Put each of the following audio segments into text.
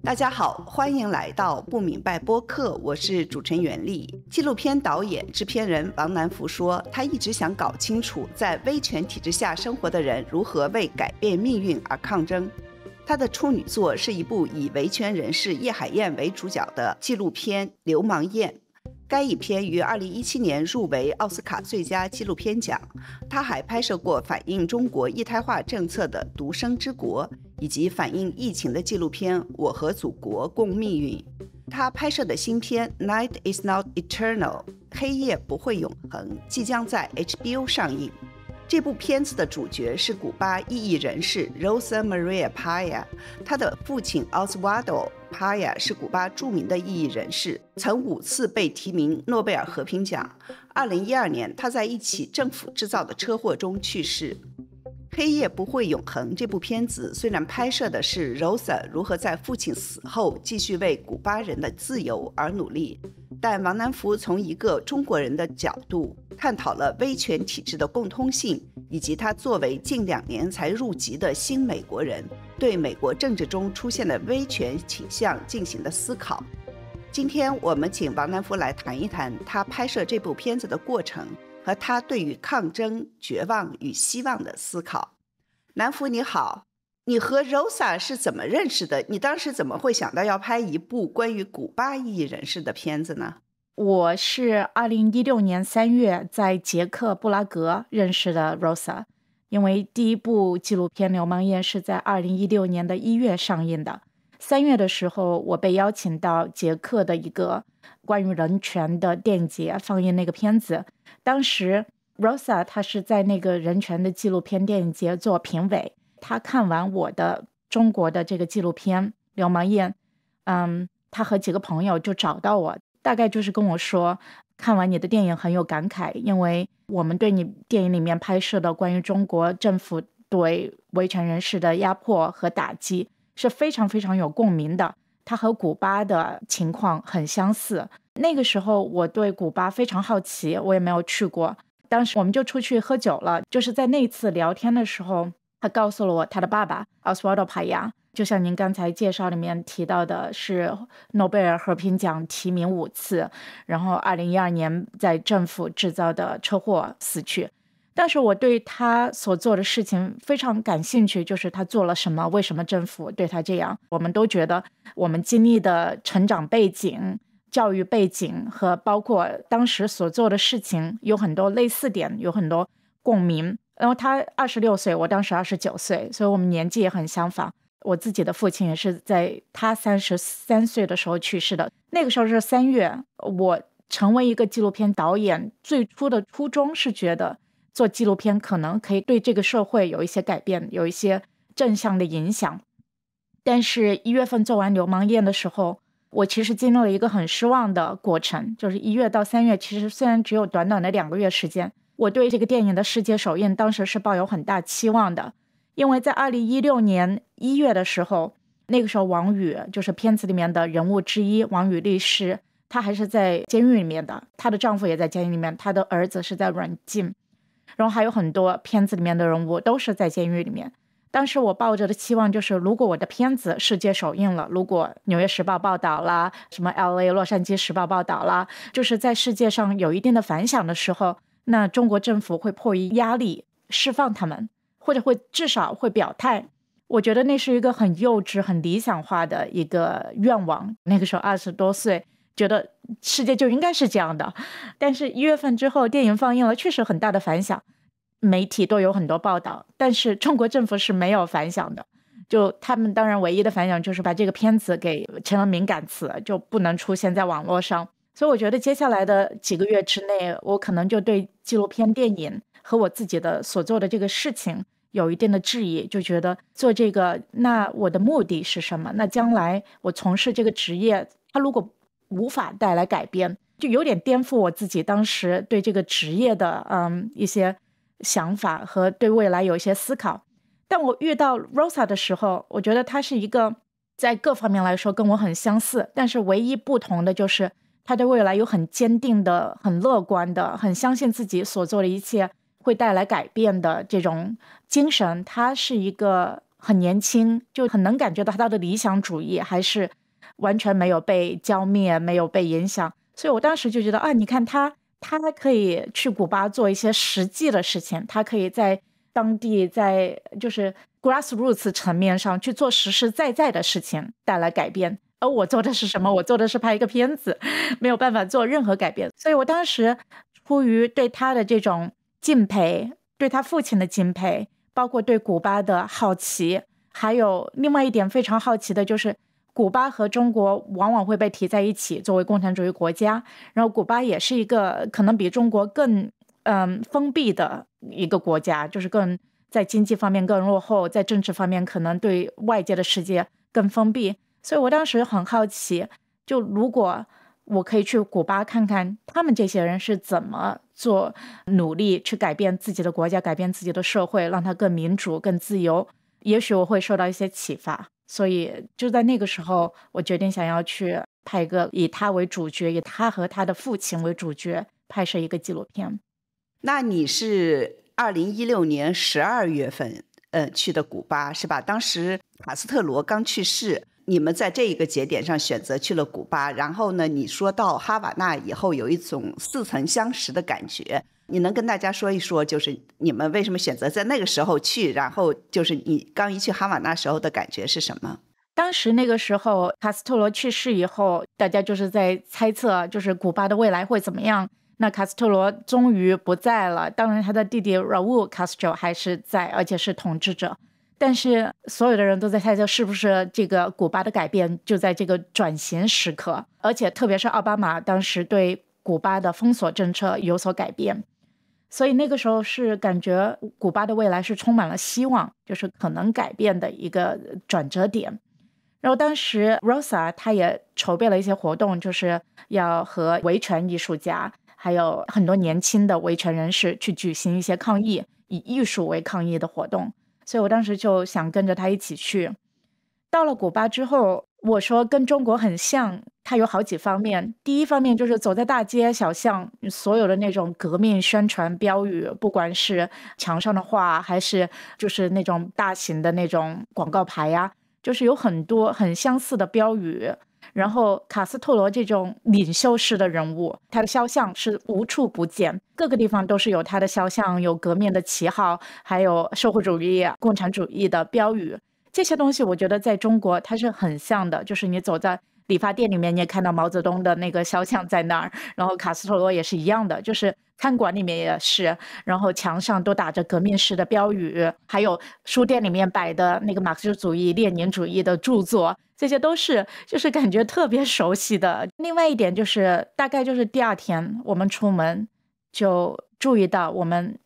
大家好，欢迎来到不明白播客，我是主持人袁丽。纪录片导演、制片人王南福说，他一直想搞清楚在威权体制下生活的人如何为改变命运而抗争。他的处女作是一部以维权人士叶海燕为主角的纪录片《流氓燕》。该影片于2017年入围奥斯卡最佳纪录片奖。他还拍摄过反映中国一胎化政策的《独生之国》，以及反映疫情的纪录片《我和祖国共命运》。他拍摄的新片《Night is not eternal》黑夜不会永恒即将在 HBO 上映。这部片子的主角是古巴异议人士 Rosa Maria Paya， 她的父亲 Oswaldo Paya 是古巴著名的异议人士，曾5次被提名诺贝尔和平奖。2012年，他在一起政府制造的车祸中去世。黑夜不会永恒这部片子虽然拍摄的是 Rosa 如何在父亲死后继续为古巴人的自由而努力，但王南福从一个中国人的角度探讨了威权体制的共通性，以及他作为近2年才入籍的新美国人对美国政治中出现的威权倾向进行的思考。今天我们请王南福来谈一谈他拍摄这部片子的过程和他对于抗争、绝望与希望的思考。南福你好，你和 Rosa 是怎么认识的？你当时怎么会想到要拍一部关于古巴异议人士的片子呢？我是2016年3月在捷克布拉格认识的 Rosa， 因为第一部纪录片《流氓燕》是在2016年的1月上映的。3月的时候，我被邀请到捷克的一个关于人权的电影节放映那个片子。当时 Rosa 她是在那个人权的纪录片电影节做评委，她看完我的中国的这个纪录片《流氓燕》，她和几个朋友就找到我，大概就是跟我说，看完你的电影很有感慨，因为我们对你电影里面拍摄的关于中国政府对维权人士的压迫和打击是非常非常有共鸣的，它和古巴的情况很相似。那个时候我对古巴非常好奇，我也没有去过，当时我们就出去喝酒了。就是在那次聊天的时候，他告诉了我他的爸爸 Oswaldo Paya， 就像您刚才介绍里面提到的，是诺贝尔和平奖提名5次，然后2012年在政府制造的车祸死去。但是我对他所做的事情非常感兴趣，就是他做了什么，为什么政府对他这样。我们都觉得我们经历的成长背景、教育背景和包括当时所做的事情有很多类似点，有很多共鸣。然后他26岁，我当时29岁，所以我们年纪也很相仿。我自己的父亲也是在他33岁的时候去世的。那个时候是3月，我成为一个纪录片导演最初的初衷是觉得做纪录片可能可以对这个社会有一些改变，有一些正向的影响。但是1月份做完《流氓燕》的时候，我其实经历了一个很失望的过程，就是1月到3月，其实虽然只有短短的2个月时间，我对这个电影的世界首映当时是抱有很大期望的。因为在2016年1月的时候，那个时候王宇就是片子里面的人物之一，王宇律师，他还是在监狱里面的，她的丈夫也在监狱里面，她的儿子是在软禁，然后还有很多片子里面的人物都是在监狱里面。当时我抱着的期望就是，如果我的片子世界首映了，如果纽约时报报道啦，什么 LA 洛杉矶时报报道啦，就是在世界上有一定的反响的时候，那中国政府会迫于压力释放他们，或者会至少会表态。我觉得那是一个很幼稚很理想化的一个愿望，那个时候20多岁，觉得世界就应该是这样的。但是1月份之后电影放映了，确实很大的反响，媒体都有很多报道，但是中国政府是没有反响的。就他们当然唯一的反响就是把这个片子给成了敏感词，就不能出现在网络上。所以我觉得接下来的几个月之内，我可能就对纪录片电影和我自己的所做的这个事情有一定的质疑，就觉得做这个，那我的目的是什么？那将来我从事这个职业，它如果无法带来改变，就有点颠覆我自己当时对这个职业的一些想法和对未来有一些思考。但我遇到 Rosa 的时候，我觉得她是一个在各方面来说跟我很相似，但是唯一不同的就是她对未来有很坚定的、很乐观的、很相信自己所做的一切会带来改变的这种精神。她是一个很年轻，就很能感觉到他的理想主义还是完全没有被浇灭，没有被影响。所以我当时就觉得你看他可以去古巴做一些实际的事情，他可以在当地在就是 grassroots 层面上去做实实在在的事情，带来改变。而我做的是什么？我做的是拍一个片子，没有办法做任何改变。所以我当时出于对他的这种敬佩，对他父亲的敬佩，包括对古巴的好奇，还有另外一点非常好奇的就是古巴和中国往往会被提在一起作为共产主义国家，然后古巴也是一个可能比中国更封闭的一个国家，就是更在经济方面更落后，在政治方面可能对外界的世界更封闭。所以我当时很好奇，就如果我可以去古巴看看他们这些人是怎么做努力去改变自己的国家，改变自己的社会，让它更民主更自由，也许我会受到一些启发。所以就在那个时候，我决定想要去拍一个以他为主角，以他和他的父亲为主角拍摄一个纪录片。那你是2016年12月份去的古巴是吧？当时卡斯特罗刚去世，你们在这一个节点上选择去了古巴，然后呢，你说到哈瓦那以后有一种似曾相识的感觉，你能跟大家说一说，就是你们为什么选择在那个时候去，然后就是你刚一去哈瓦那时候的感觉是什么？当时那个时候卡斯特罗去世以后，大家就是在猜测就是古巴的未来会怎么样。那卡斯特罗终于不在了，当然他的弟弟 Raúl Castro 还是在，而且是统治者。但是所有的人都在猜测是不是这个古巴的改变就在这个转型时刻，而且特别是奥巴马当时对古巴的封锁政策有所改变，所以那个时候是感觉古巴的未来是充满了希望，就是可能改变的一个转折点。然后当时 Rosa 她也筹备了一些活动，就是要和维权艺术家还有很多年轻的维权人士去举行一些抗议，以艺术为抗议的活动。所以我当时就想跟着他一起去。到了古巴之后，我说跟中国很像，它有好几方面。第一方面就是走在大街小巷，所有的那种革命宣传标语，不管是墙上的画，还是就是那种大型的那种广告牌呀，就是有很多很相似的标语。然后卡斯特罗这种领袖式的人物，他的肖像是无处不见，各个地方都是有他的肖像，有革命的旗号，还有社会主义共产主义的标语。这些东西我觉得在中国它是很像的，就是你走在理发店里面，你也看到毛泽东的那个肖像在那儿，然后卡斯特罗也是一样的，就是餐馆里面也是，然后墙上都打着革命式的标语，还有书店里面摆的那个马克思主义列宁主义的著作，这些都是就是感觉特别熟悉的。另外一点就是大概就是第二天我们出门就注意到，我们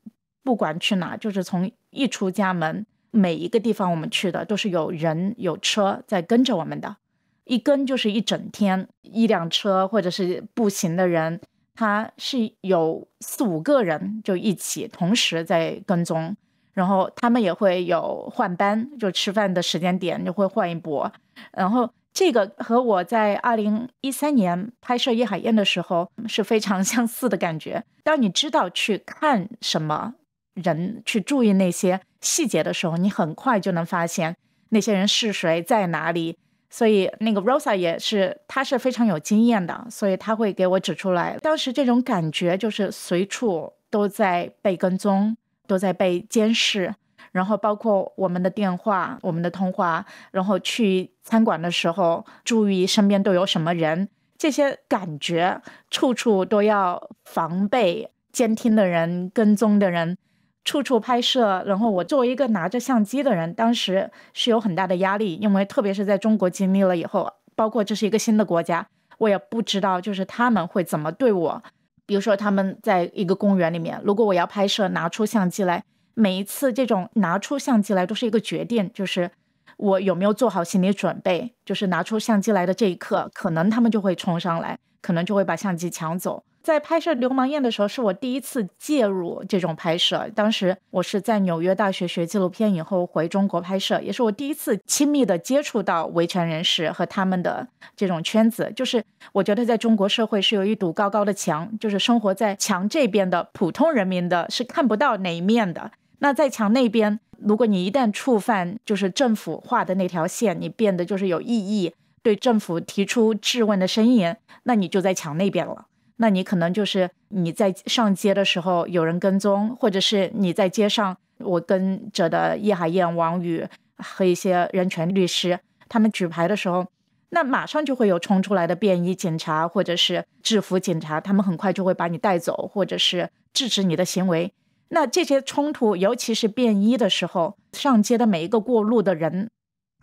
不管去哪，就是从一出家门，每一个地方我们去的都是有人有车在跟着我们的，一跟就是一整天，一辆车或者是步行的人，他是有4、5个人就一起同时在跟踪，然后他们也会有换班，就吃饭的时间点就会换一波。然后这个和我在2013年拍摄叶海燕的时候是非常相似的感觉。当你知道去看什么人，去注意那些细节的时候，你很快就能发现那些人是谁，在哪里。所以那个 Rosa 也是，她是非常有经验的，所以她会给我指出来。当时这种感觉就是随处都在被跟踪，都在被监视，然后包括我们的电话，我们的通话，然后去餐馆的时候注意身边都有什么人，这些感觉处处都要防备监听的人，跟踪的人，处处拍摄。然后我作为一个拿着相机的人，当时是有很大的压力，因为特别是在中国经历了以后，包括这是一个新的国家，我也不知道就是他们会怎么对我。比如说他们在一个公园里面，如果我要拍摄，拿出相机来，每一次这种拿出相机来都是一个决定，就是我有没有做好心理准备，就是拿出相机来的这一刻，可能他们就会冲上来，可能就会把相机抢走。在拍摄《流氓宴》的时候，是我第一次介入这种拍摄。当时我是在纽约大学学纪录片以后回中国拍摄，也是我第一次亲密的接触到维权人士和他们的这种圈子。就是我觉得在中国社会是有一堵高高的墙，就是生活在墙这边的普通人民的是看不到哪一面的。那在墙那边如果你一旦触犯就是政府画的那条线，你变得就是有异议，对政府提出质问的声音，那你就在墙那边了。那你可能就是你在上街的时候有人跟踪，或者是你在街上，我跟着的叶海燕、王宇和一些人权律师，他们举牌的时候，那马上就会有冲出来的便衣警察或者是制服警察，他们很快就会把你带走，或者是制止你的行为。那这些冲突，尤其是便衣的时候，上街的每一个过路的人，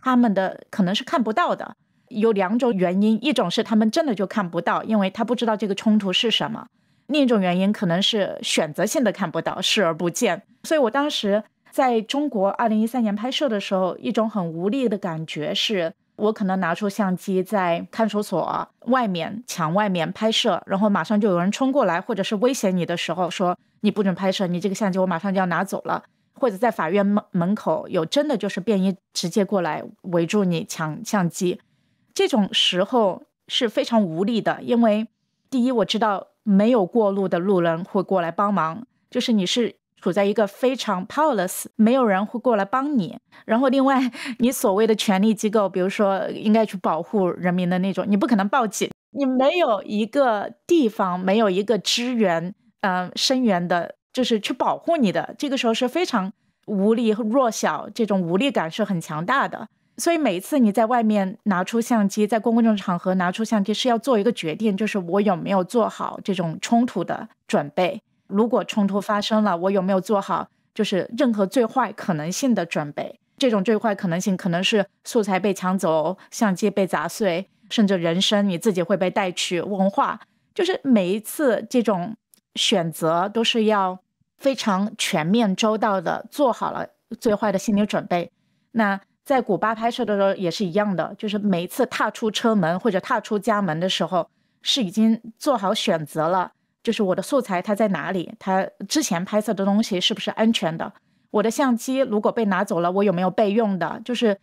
他们的可能是看不到的。有2种原因，一种是他们真的就看不到，因为他不知道这个冲突是什么；另一种原因可能是选择性的看不到，视而不见。所以我当时在中国2013年拍摄的时候，一种很无力的感觉是，我可能拿出相机在看守所外面墙外面拍摄，然后马上就有人冲过来，或者是威胁你的时候说你不准拍摄，你这个相机我马上就要拿走了。或者在法院门口有真的就是便衣直接过来围住你抢相机，这种时候是非常无力的。因为第一，我知道没有过路的路人会过来帮忙，就是你是处在一个非常 powerless， 没有人会过来帮你。然后另外，你所谓的权力机构，比如说应该去保护人民的那种，你不可能报警，你没有一个地方，没有一个支援声援的，就是去保护你的。这个时候是非常无力和弱小，这种无力感是很强大的。所以每一次你在外面拿出相机，在公共场合拿出相机，是要做一个决定，就是我有没有做好这种冲突的准备。如果冲突发生了，我有没有做好就是任何最坏可能性的准备。这种最坏可能性可能是素材被抢走，相机被砸碎，甚至人生你自己会被带去问话。就是每一次这种选择都是要非常全面周到的做好了最坏的心理准备。那在古巴拍摄的时候也是一样的，就是每一次踏出车门或者踏出家门的时候，是已经做好选择了，就是我的素材它在哪里，它之前拍摄的东西是不是安全的，我的相机如果被拿走了，我有没有备用的，就是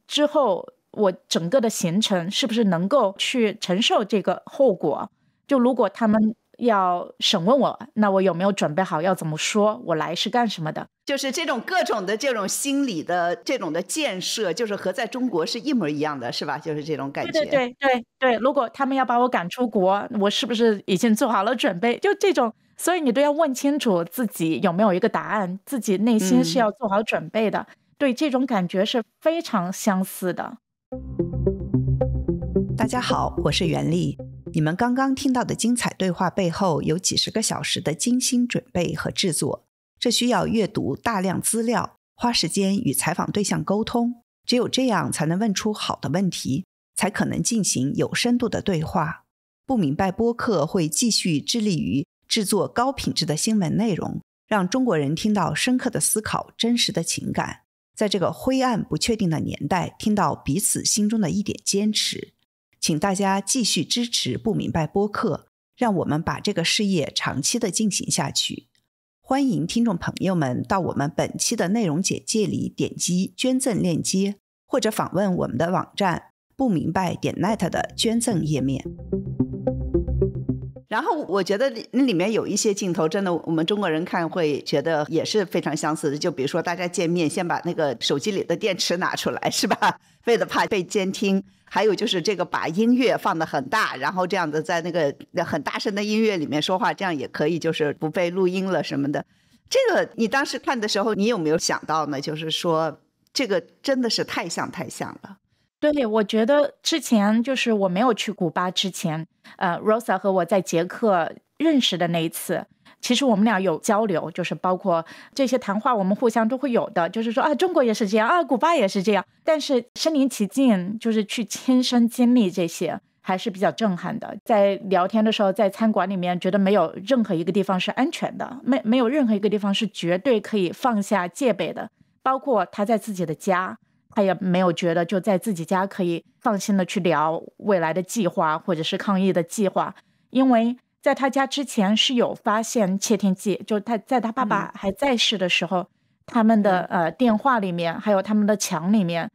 之后我整个的行程是不是能够去承受这个后果。就如果他们要审问我，那我有没有准备好要怎么说，我来是干什么的。就是这种各种的这种心理的这种的建设，就是和在中国是一模一样的，是吧？就是这种感觉。对，如果他们要把我赶出国，我是不是已经做好了准备，就这种。所以你都要问清楚自己有没有一个答案，自己内心是要做好准备的。对，这种感觉是非常相似的。大家好，我是袁丽。你们刚刚听到的精彩对话背后有几十个小时的精心准备和制作，这需要阅读大量资料，花时间与采访对象沟通，只有这样才能问出好的问题，才可能进行有深度的对话。不明白播客会继续致力于制作高品质的新闻内容，让中国人听到深刻的思考，真实的情感，在这个灰暗不确定的年代，听到彼此心中的一点坚持。请大家继续支持不明白播客，让我们把这个事业长期的进行下去。欢迎听众朋友们到我们本期的内容简介里点击捐赠链接，或者访问我们的网站不明白.net 的捐赠页面。然后我觉得里面有一些镜头真的我们中国人看会觉得也是非常相似的，就比如说大家见面先把那个手机里的电池拿出来，是吧？为了怕被监听。还有就是这个把音乐放得很大，然后这样的在那个很大声的音乐里面说话，这样也可以就是不被录音了什么的。这个你当时看的时候你有没有想到呢？就是说这个真的是太像了。对，我觉得之前就是我没有去古巴之前Rosa 和我在捷克认识的那一次，其实我们俩有交流，就是包括这些谈话我们互相都会有的，就是说中国也是这样古巴也是这样，但是身临其境，就是去亲身经历这些还是比较震撼的。在聊天的时候，在餐馆里面觉得没有任何一个地方是安全的，没有任何一个地方是绝对可以放下戒备的，包括他在自己的家，他也没有觉得就在自己家可以放心的去聊未来的计划或者是抗疫的计划。因为在他家之前是有发现窃听器，就他在他爸爸还在世的时候，他们的电话里面还有他们的墙里面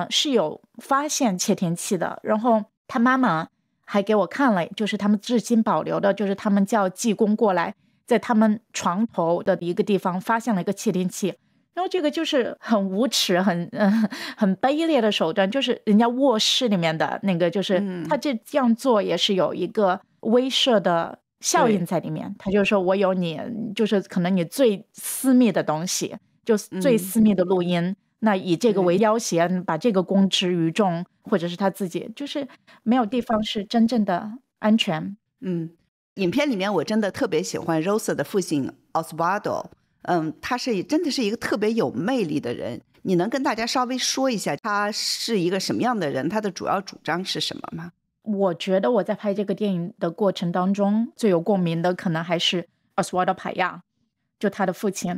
是有发现窃听器的。然后他妈妈还给我看了，就是他们至今保留的，就是他们叫技工过来在他们床头的一个地方发现了一个窃听器，然后这个就是很无耻、很卑劣的手段，就是人家卧室里面的那个，就是他这样做也是有一个威慑的效应在里面。他就说我有你，就是可能你最私密的东西，就最私密的录音，那以这个为要挟，把这个公之于众，或者是他自己，就是没有地方是真正的安全。影片里面我真的特别喜欢 Rosa 的父亲 Osvaldo。他真的是一个特别有魅力的人。你能跟大家稍微说一下他是一个什么样的人，他的主要主张是什么吗？我觉得我在拍这个电影的过程当中最有共鸣的可能还是 Osvaldo Paya， 就他的父亲。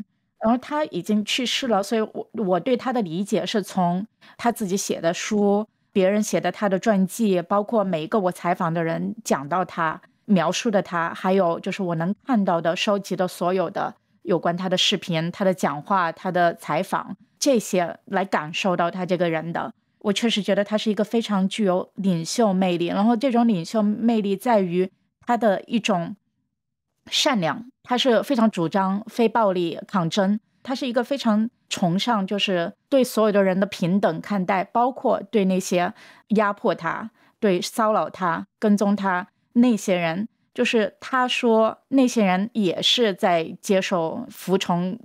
然后他已经去世了，所以我对他的理解是从他自己写的书，别人写的他的传记，包括每一个我采访的人讲到他描述的他，还有就是我能看到的收集的所有的有关他的视频、他的讲话、他的采访，这些来感受到他这个人的。我确实觉得他是一个非常具有领袖魅力，然后这种领袖魅力在于他的一种善良，他是非常主张非暴力抗争，他是一个非常崇尚就是对所有的人的平等看待，包括对那些压迫他、对骚扰他、跟踪他那些人，就是他说那些人也是在接受服从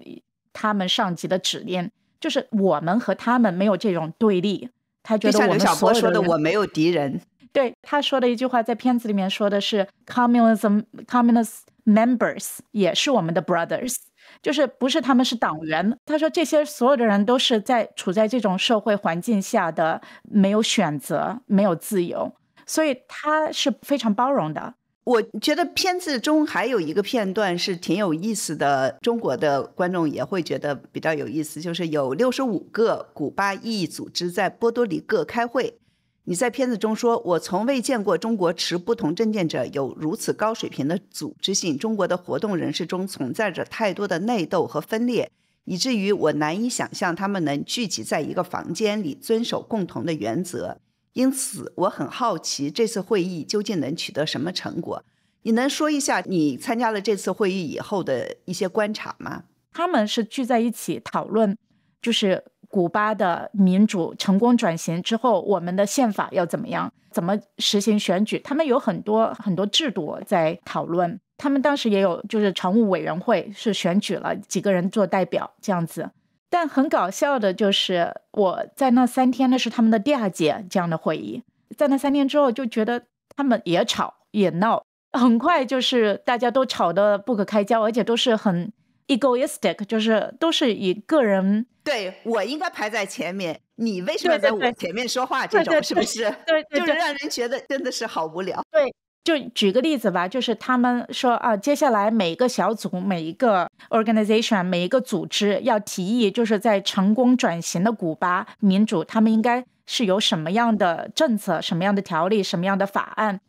他们上级的指令，就是我们和他们没有这种对立。他觉得我们所有的人，就像刘晓波说的我没有敌人。对，他说的一句话在片子里面说的是 communist members 也是我们的 brothers， 就是不是他们是党员。他说这些所有的人都是处在这种社会环境下的，没有选择，没有自由，所以他是非常包容的。我觉得片子中还有一个片段是挺有意思的，中国的观众也会觉得比较有意思，就是有65个古巴异议组织在波多黎各开会。你在片子中说，我从未见过中国持不同政见者有如此高水平的组织性，中国的活动人士中存在着太多的内斗和分裂，以至于我难以想象他们能聚集在一个房间里遵守共同的原则。因此我很好奇这次会议究竟能取得什么成果。你能说一下你参加了这次会议以后的一些观察吗？他们是聚在一起讨论，就是古巴的民主成功转型之后，我们的宪法要怎么样，怎么实行选举，他们有很多制度在讨论。他们当时也有就是常务委员会，是选举了几个人做代表这样子。但很搞笑的就是我在那3天，那是他们的第2届这样的会议，在那3天之后就觉得他们也吵也闹，很快就是大家都吵得不可开交，而且都是很 egoistic， 就是都是以个人，对，我应该排在前面，你为什么在我前面说话，这种是不是？对，就是让人觉得真的是好无聊。对，就举个例子吧，就是他们说接下来每一个小组、每一个 organization、每一个组织要提议，就是在成功转型的古巴民主，他们应该是有什么样的政策、什么样的条例、什么样的法案。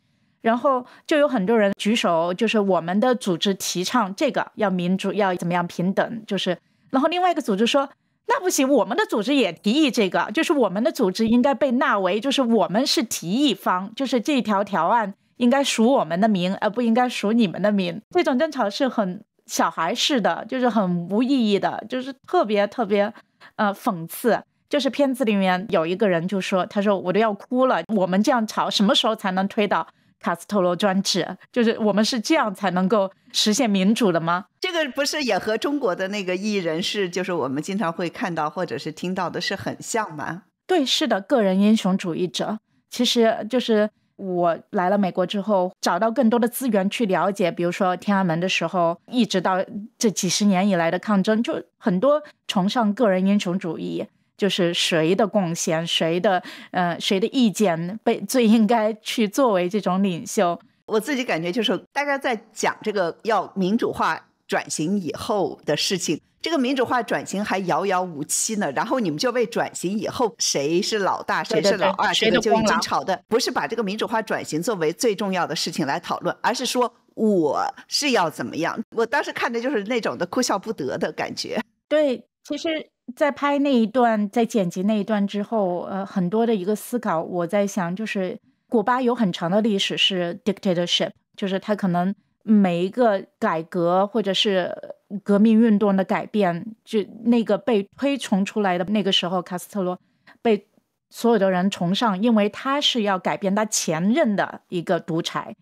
然后就有很多人举手，就是我们的组织提倡这个要民主，要怎么样平等，就是然后另外一个组织说那不行，我们的组织也提议这个，就是我们的组织应该被纳为，就是我们是提议方，就是这条条案应该属我们的名，而不应该属你们的名。这种争吵是很小孩式的，就是很无意义的，就是特别讽刺。就是片子里面有一个人就说，他说我都要哭了，我们这样吵什么时候才能推倒卡斯特罗专制？就是我们是这样才能够实现民主的吗？这个不是也和中国的那个异议人士，就是我们经常会看到或者是听到的是很像吗？对，是的，个人英雄主义者。其实就是我来了美国之后，找到更多的资源去了解，比如说天安门的时候，一直到这几十年以来的抗争，就很多崇尚个人英雄主义，就是谁的贡献，谁的意见最应该去作为这种领袖。我自己感觉就是大家在讲这个要民主化转型以后的事情，这个民主化转型还遥遥无期呢，然后你们就为转型以后谁是老大谁是老二，这个就已经吵的不是把这个民主化转型作为最重要的事情来讨论，而是说我是要怎么样。我当时看的就是那种的哭笑不得的感觉。对，其实在拍那一段，在剪辑那一段之后，很多的一个思考，我在想，就是古巴有很长的历史是 dictatorship， 就是它可能每一个改革或者是革命运动的改变，就那个被推崇出来的那个时候，卡斯特罗被所有的人崇尚，因为他是要改变他前任的一个独裁，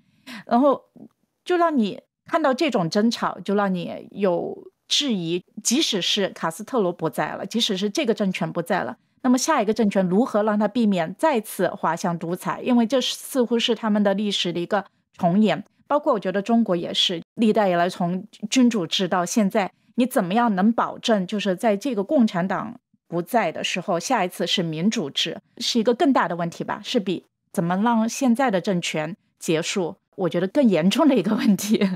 然后就让你看到这种争吵，就让你有质疑，即使是卡斯特罗不在了，即使是这个政权不在了，那么下一个政权如何让他避免再次滑向独裁？因为这似乎是他们的历史的一个重演。包括我觉得中国也是，历代以来从君主制到现在，你怎么样能保证就是在这个共产党不在的时候，下一次是民主制，是一个更大的问题吧，是比怎么让现在的政权结束，我觉得更严重的一个问题。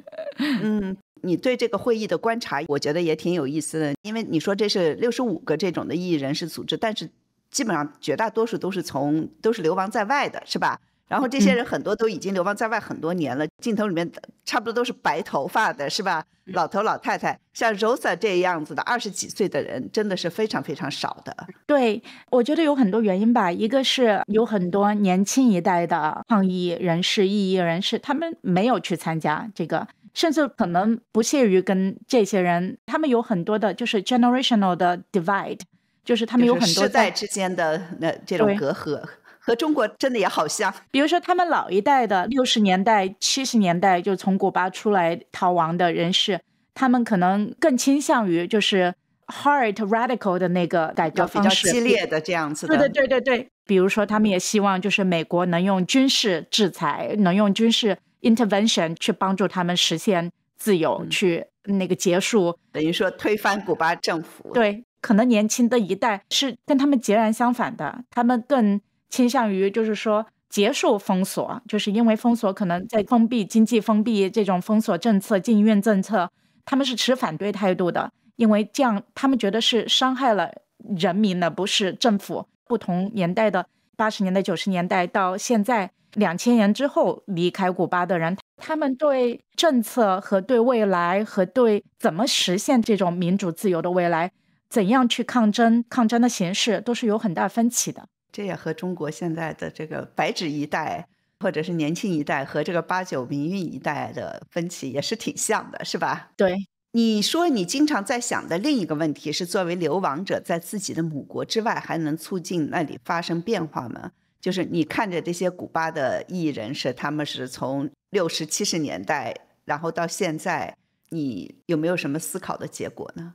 你对这个会议的观察，我觉得也挺有意思的，因为你说这是65个这种的异议人士组织，但是基本上绝大多数都是流亡在外的，是吧？然后这些人很多都已经流亡在外很多年了，镜头里面差不多都是白头发的，是吧？老头老太太，像 Rosa 这样子的20几岁的人真的是非常非常少的。对，我觉得有很多原因吧，一个是有很多年轻一代的抗议人士、异议人士，他们没有去参加这个，甚至可能不屑于跟这些人，他们有很多的就是 generational 的 divide， 就是他们有很多世代之间的这种隔阂，和中国真的也好像。比如说他们老一代的60年代、70年代就从古巴出来逃亡的人士，他们可能更倾向于就是 hard radical 的那个改革方式，比较激烈的这样子的。对，比如说他们也希望就是美国能用军事制裁，能用军事 intervention 去帮助他们实现自由，去那个结束，等于说推翻古巴政府。对，可能年轻的一代是跟他们截然相反的，他们更倾向于就是说结束封锁，就是因为封锁可能在封闭经济封闭这种封锁政策、禁运政策，他们是持反对态度的，因为这样他们觉得是伤害了人民的，不是政府。不同年代的80年代、90年代到现在2000年之后离开古巴的人，他们对政策和对未来和对怎么实现这种民主自由的未来，怎样去抗争的形式都是有很大分歧的。这也和中国现在的这个白纸一代或者是年轻一代和这个89民运一代的分歧也是挺像的，是吧？对，你说你经常在想的另一个问题是，作为流亡者在自己的母国之外还能促进那里发生变化吗？就是你看着这些古巴的异议人士，他们是从60、70年代然后到现在，你有没有什么思考的结果呢？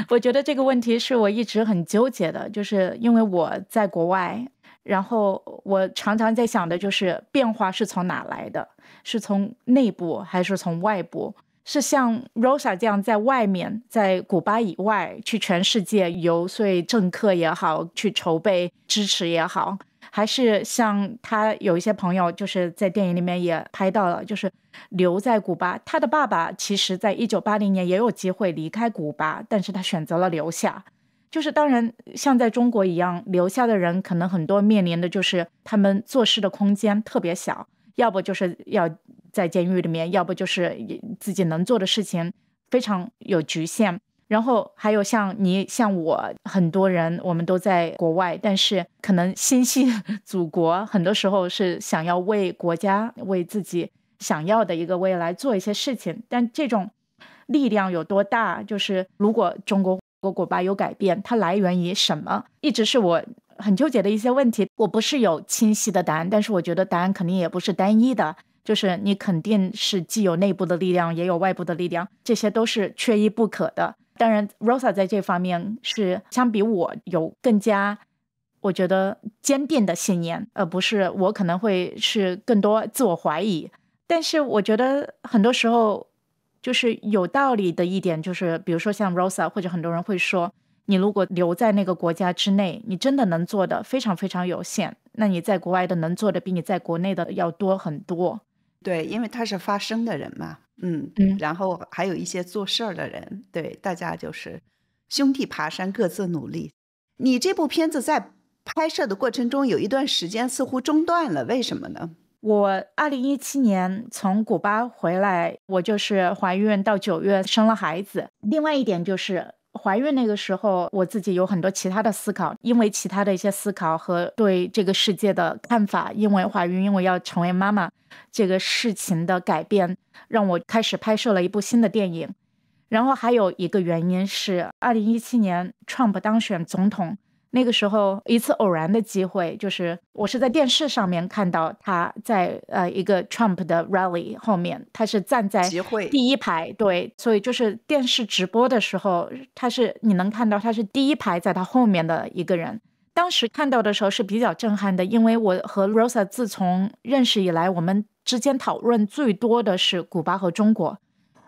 我觉得这个问题是我一直很纠结的，就是因为我在国外，然后我常常在想的就是变化是从哪来的，是从内部还是从外部，是像 Rosa 这样在外面，在古巴以外去全世界游说政客也好，去筹备支持也好，还是像他有一些朋友就是在电影里面也拍到了，就是留在古巴。他的爸爸其实在1980年也有机会离开古巴，但是他选择了留下。就是当然像在中国一样，留下的人可能很多面临的就是他们做事的空间特别小，要不就是要在监狱里面，要不就是自己能做的事情非常有局限。然后还有像你像我，很多人我们都在国外，但是可能心系祖国，很多时候是想要为国家为自己想要的一个未来做一些事情，但这种力量有多大，就是如果中国古巴有改变，它来源于什么，一直是我很纠结的一些问题。我不是有清晰的答案，但是我觉得答案肯定也不是单一的，就是你肯定是既有内部的力量也有外部的力量，这些都是缺一不可的。当然 Rosa 在这方面是相比我有更加我觉得坚定的信念，而不是我可能会是更多自我怀疑。但是我觉得很多时候就是有道理的一点，就是比如说像 Rosa 或者很多人会说，你如果留在那个国家之内，你真的能做的非常非常有限，那你在国外的能做的比你在国内的要多很多。对，因为他是发声的人嘛，然后还有一些做事儿的人，对，大家就是兄弟爬山各自努力。你这部片子在拍摄的过程中有一段时间似乎中断了，为什么呢？我2017年从古巴回来，我就是怀孕到9月生了孩子。另外一点就是怀孕那个时候，我自己有很多其他的思考，因为其他的一些思考和对这个世界的看法，因为怀孕，因为要成为妈妈这个事情的改变，让我开始拍摄了一部新的电影。然后还有一个原因是2017年 Trump 当选总统，那个时候一次偶然的机会，就是我是在电视上面看到他在一个 Trump 的 rally 后面，他是站在集会第一排，对，所以就是电视直播的时候，你能看到他是第一排在他后面的一个人。当时看到的时候是比较震撼的，因为我和 Rosa 自从认识以来，我们之间讨论最多的是古巴和中国，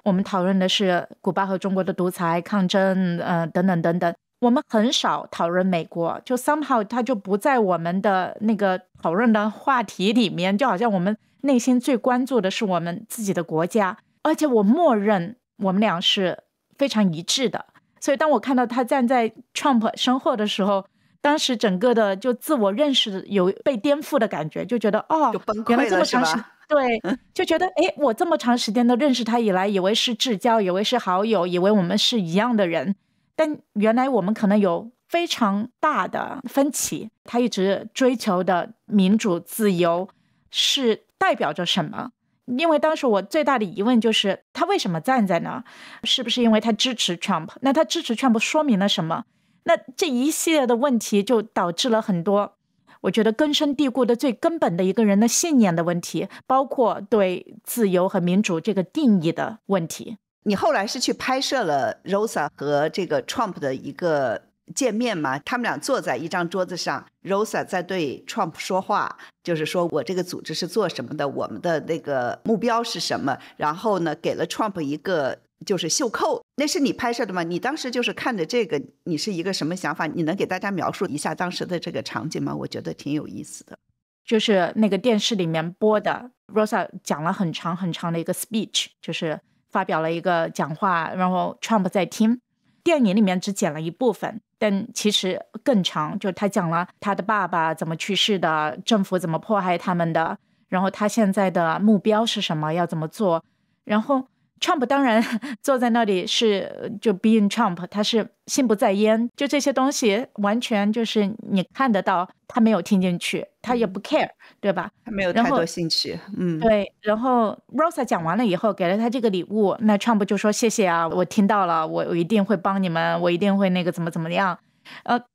我们讨论的是古巴和中国的独裁抗争等等等等，我们很少讨论美国，就 somehow 它就不在我们的那个讨论的话题里面，就好像我们内心最关注的是我们自己的国家，而且我默认我们俩是非常一致的。所以当我看到他站在 Trump 身后的时候，当时整个的就自我认识有被颠覆的感觉，就觉得就崩原来溃了是这么长时吧？对，就觉得我这么长时间的认识他以来，以为是至交，以为是好友，以为我们是一样的人，但原来我们可能有非常大的分歧。他一直追求的民主自由是代表着什么？因为当时我最大的疑问就是他为什么站在那儿？是不是因为他支持 Trump？ 那他支持 Trump 说明了什么？那这一系列的问题就导致了很多我觉得根深蒂固的最根本的一个人的信念的问题，包括对自由和民主这个定义的问题。你后来是去拍摄了 Rosa 和这个 Trump 的一个见面吗？他们俩坐在一张桌子上， Rosa 在对 Trump 说话，就是说我这个组织是做什么的，我们的那个目标是什么，然后呢给了 Trump 一个就是袖扣。那是你拍摄的吗？你当时就是看着这个，你是一个什么想法？你能给大家描述一下当时的这个场景吗？我觉得挺有意思的。就是那个电视里面播的 Rosa 讲了很长很长的一个 speech， 就是发表了一个讲话，然后 Trump 在听。电影里面只剪了一部分，但其实更长，就他讲了他的爸爸怎么去世的，政府怎么迫害他们的，然后他现在的目标是什么，要怎么做。然后 Trump 当然坐在那里是就 being Trump， 他是心不在焉，就这些东西完全就是你看得到他没有听进去，他也不 care， 对吧？他没有太多兴趣。对，然后 Rosa 讲完了以后给了他这个礼物，那 Trump 就说谢谢啊，我听到了，我一定会帮你们，我一定会那个怎么样。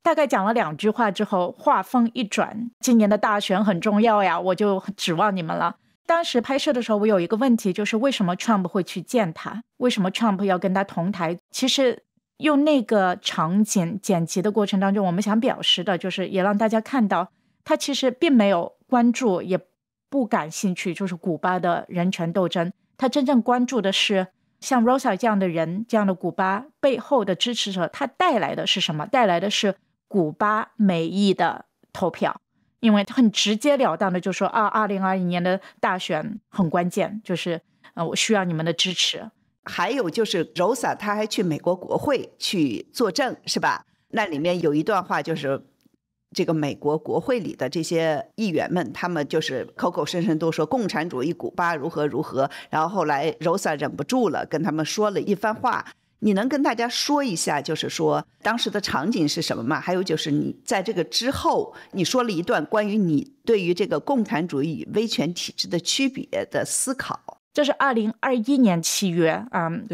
大概讲了2句话之后，话锋一转，今年的大选很重要呀，我就指望你们了。当时拍摄的时候，我有一个问题，就是为什么 Trump 会去见他？为什么 Trump 要跟他同台？其实用那个场景剪辑的过程当中，我们想表示的就是也让大家看到，他其实并没有关注，也不感兴趣，就是古巴的人权斗争。他真正关注的是像 Rosa 这样的人，这样的古巴背后的支持者，他带来的是什么？带来的是古巴美意的投票。因为他很直截了当的就说2021年的大选很关键，就是我需要你们的支持。还有就是 Rosa 他还去美国国会去作证，是吧？那里面有一段话，就是这个美国国会里的这些议员们，他们就是口口声声都说共产主义古巴如何如何，然后后来 Rosa 忍不住了，跟他们说了一番话。你能跟大家说一下，就是说当时的场景是什么吗？还有就是你在这个之后，你说了一段关于你对于这个共产主义与威权体制的区别的思考。这是2021年7月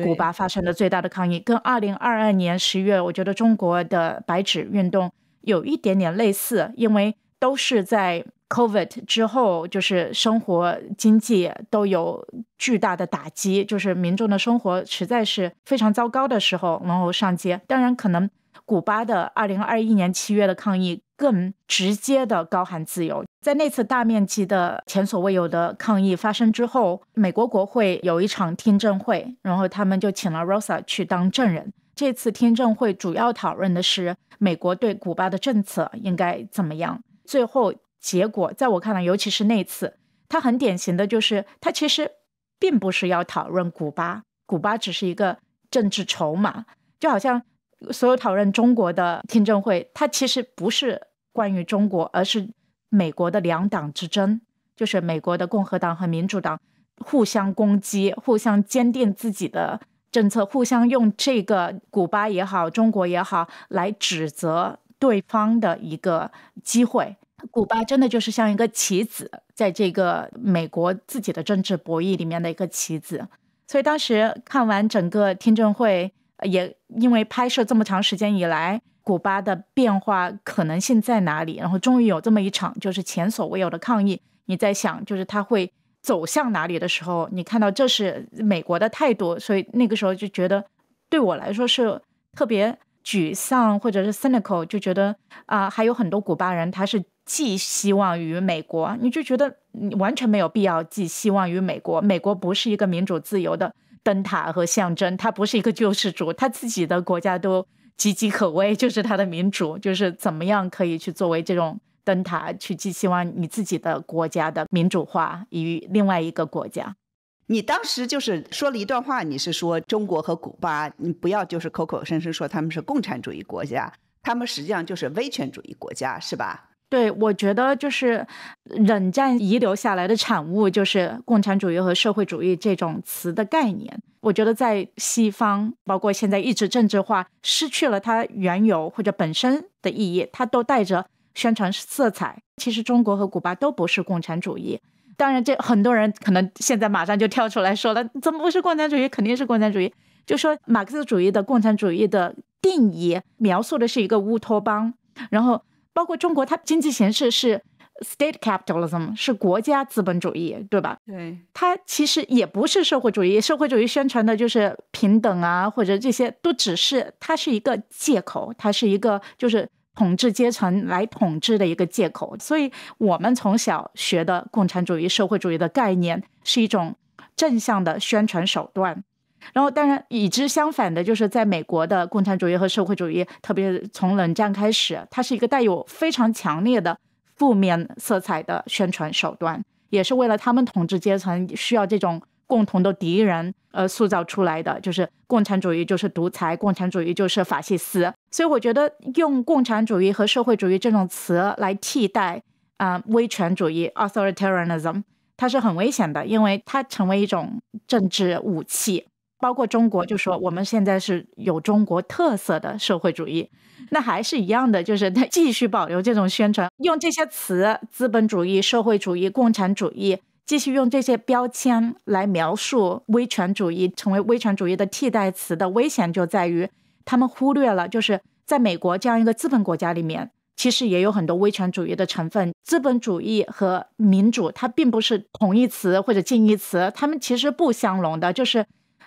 古巴发生的最大的抗议，跟2022年10月我觉得中国的白纸运动有一点点类似，因为都是在 COVID 之后，就是生活经济都有巨大的打击，就是民众的生活实在是非常糟糕的时候，然后上街。当然可能古巴的2021年7月的抗议更直接的高喊自由。在那次大面积的前所未有的抗议发生之后，美国国会有一场听证会，然后他们就请了 Rosa 去当证人。这次听证会主要讨论的是美国对古巴的政策应该怎么样。最后结果在我看来，尤其是那次，他很典型的就是他其实并不是要讨论古巴，古巴只是一个政治筹码，就好像所有讨论中国的听证会，它其实不是关于中国，而是美国的2党之争，就是美国的共和党和民主党互相攻击，互相坚定自己的政策，互相用这个古巴也好，中国也好来指责对方的一个机会。古巴真的就是像一个棋子，在这个美国自己的政治博弈里面的一个棋子。所以当时看完整个听证会，也因为拍摄这么长时间以来，古巴的变化可能性在哪里，然后终于有这么一场就是前所未有的抗议，你在想就是它会走向哪里的时候，你看到这是美国的态度，所以那个时候就觉得对我来说是特别沮丧或者是 cynical， 就觉得还有很多古巴人他是寄希望于美国，你就觉得你完全没有必要寄希望于美国，美国不是一个民主自由的灯塔和象征，它不是一个救世主，他自己的国家都岌岌可危，就是他的民主，就是怎么样可以去作为这种灯塔去寄希望你自己的国家的民主化与另外一个国家。你当时就是说了一段话，你是说中国和古巴，你不要就是口口声声说他们是共产主义国家，他们实际上就是威权主义国家，是吧？对，我觉得就是冷战遗留下来的产物，就是共产主义和社会主义这种词的概念。我觉得在西方，包括现在一直政治化，失去了它原有或者本身的意义，它都带着宣传色彩。其实中国和古巴都不是共产主义。当然，这很多人可能现在马上就跳出来说了，怎么不是共产主义？肯定是共产主义。就说马克思主义的共产主义的定义描述的是一个乌托邦，然后包括中国，它经济形势是 state capitalism， 是国家资本主义，对吧？对，它其实也不是社会主义，社会主义宣传的就是平等啊，或者这些都只是它是一个借口，它是一个就是统治阶层来统治的一个借口。所以我们从小学的共产主义、社会主义的概念是一种正向的宣传手段。然后当然与之相反的就是在美国的共产主义和社会主义，特别是从冷战开始，它是一个带有非常强烈的负面色彩的宣传手段，也是为了他们统治阶层需要这种共同的敌人塑造出来的，就是共产主义就是独裁，共产主义就是法西斯。所以我觉得用共产主义和社会主义这种词来替代威权主义 authoritarianism， 它是很危险的，因为它成为一种政治武器。包括中国就说我们现在是有中国特色的社会主义，那还是一样的，就是它继续保留这种宣传，用这些词资本主义、社会主义、共产主义，继续用这些标签来描述威权主义，成为威权主义的替代词的危险就在于他们忽略了就是在美国这样一个资本国家里面，其实也有很多威权主义的成分。资本主义和民主它并不是同义词或者近义词，它们其实不相容的，就是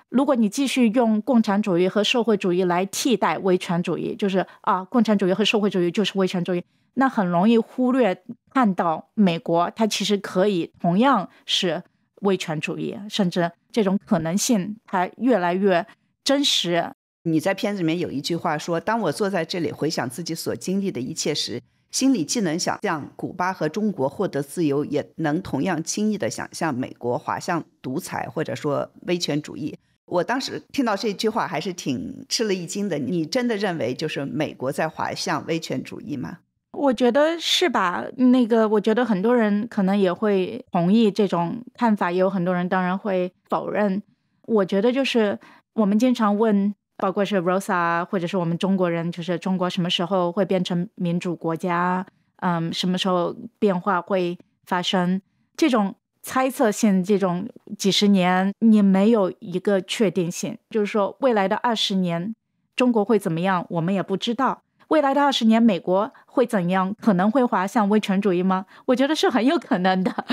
如果你继续用共产主义和社会主义来替代威权主义，就是共产主义和社会主义就是威权主义，那很容易忽略看到美国它其实可以同样是威权主义，甚至这种可能性它越来越真实。你在片子里面有一句话说，当我坐在这里回想自己所经历的一切时，心里既能想象古巴和中国获得自由，也能同样轻易地想象美国滑向独裁或者说威权主义。我当时听到这句话还是挺吃了一惊的。你真的认为就是美国在滑向威权主义吗？我觉得是吧，我觉得很多人可能也会同意这种看法，也有很多人当然会否认。我觉得就是我们经常问，包括是 Rosa 或者是我们中国人，就是中国什么时候会变成民主国家，什么时候变化会发生，这种猜测性，这种几十年你没有一个确定性，就是说未来的20年中国会怎么样我们也不知道，未来的20年美国会怎样，可能会滑向威权主义吗？我觉得是很有可能的，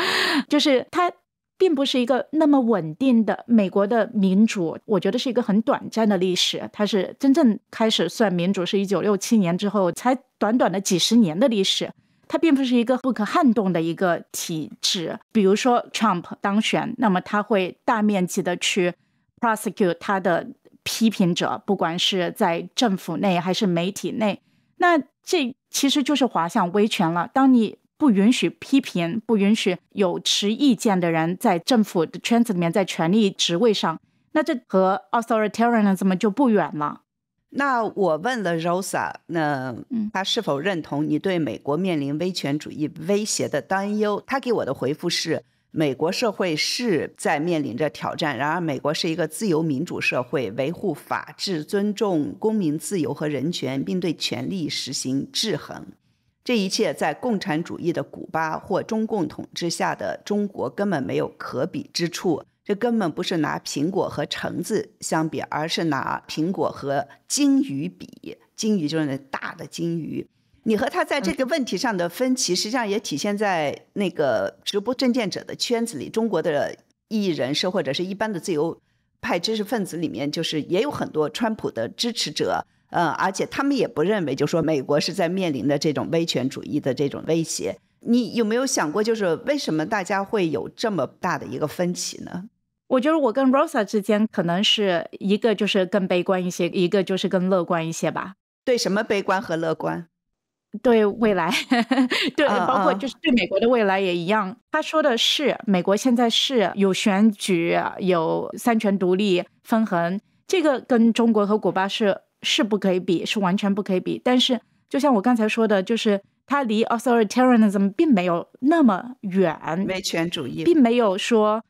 就是它并不是一个那么稳定的。美国的民主我觉得是一个很短暂的历史，它是真正开始算民主是1967年之后，才短短的几十年的历史，它并不是一个不可撼动的一个体制。比如说 Trump 当选，那么他会大面积的去 prosecute 他的批评者，不管是在政府内还是媒体内，那这其实就是滑向威权了。当你不允许批评，不允许有持意见的人在政府的圈子里面，在权力职位上，那这和 authoritarianism 就不远了。那我问了 Rosa， 那他是否认同你对美国面临威权主义威胁的担忧？他给我的回复是，美国社会是在面临着挑战，然而美国是一个自由民主社会，维护法治，尊重公民自由和人权，并对权力实行制衡。这一切在共产主义的古巴或中共统治下的中国根本没有可比之处。这根本不是拿苹果和橙子相比，而是拿苹果和鲸鱼比。鲸鱼就是那大的鲸鱼。你和他在这个问题上的分歧，实际上也体现在那个直播政见者的圈子里，中国的异议人士或者是一般的自由派知识分子里面，就是也有很多川普的支持者，而且他们也不认为，就说美国是在面临的这种威权主义的这种威胁。你有没有想过，就是为什么大家会有这么大的一个分歧呢？我觉得我跟 Rosa 之间可能是一个就是更悲观一些，一个就是更乐观一些吧。对什么悲观和乐观？对未来对，包括就是对美国的未来也一样。他说的是美国现在是有选举，有三权独立分衡，这个跟中国和古巴是不可以比，是完全不可以比。但是就像我刚才说的，就是它离 authoritarianism 并没有那么远，威权主义并没有说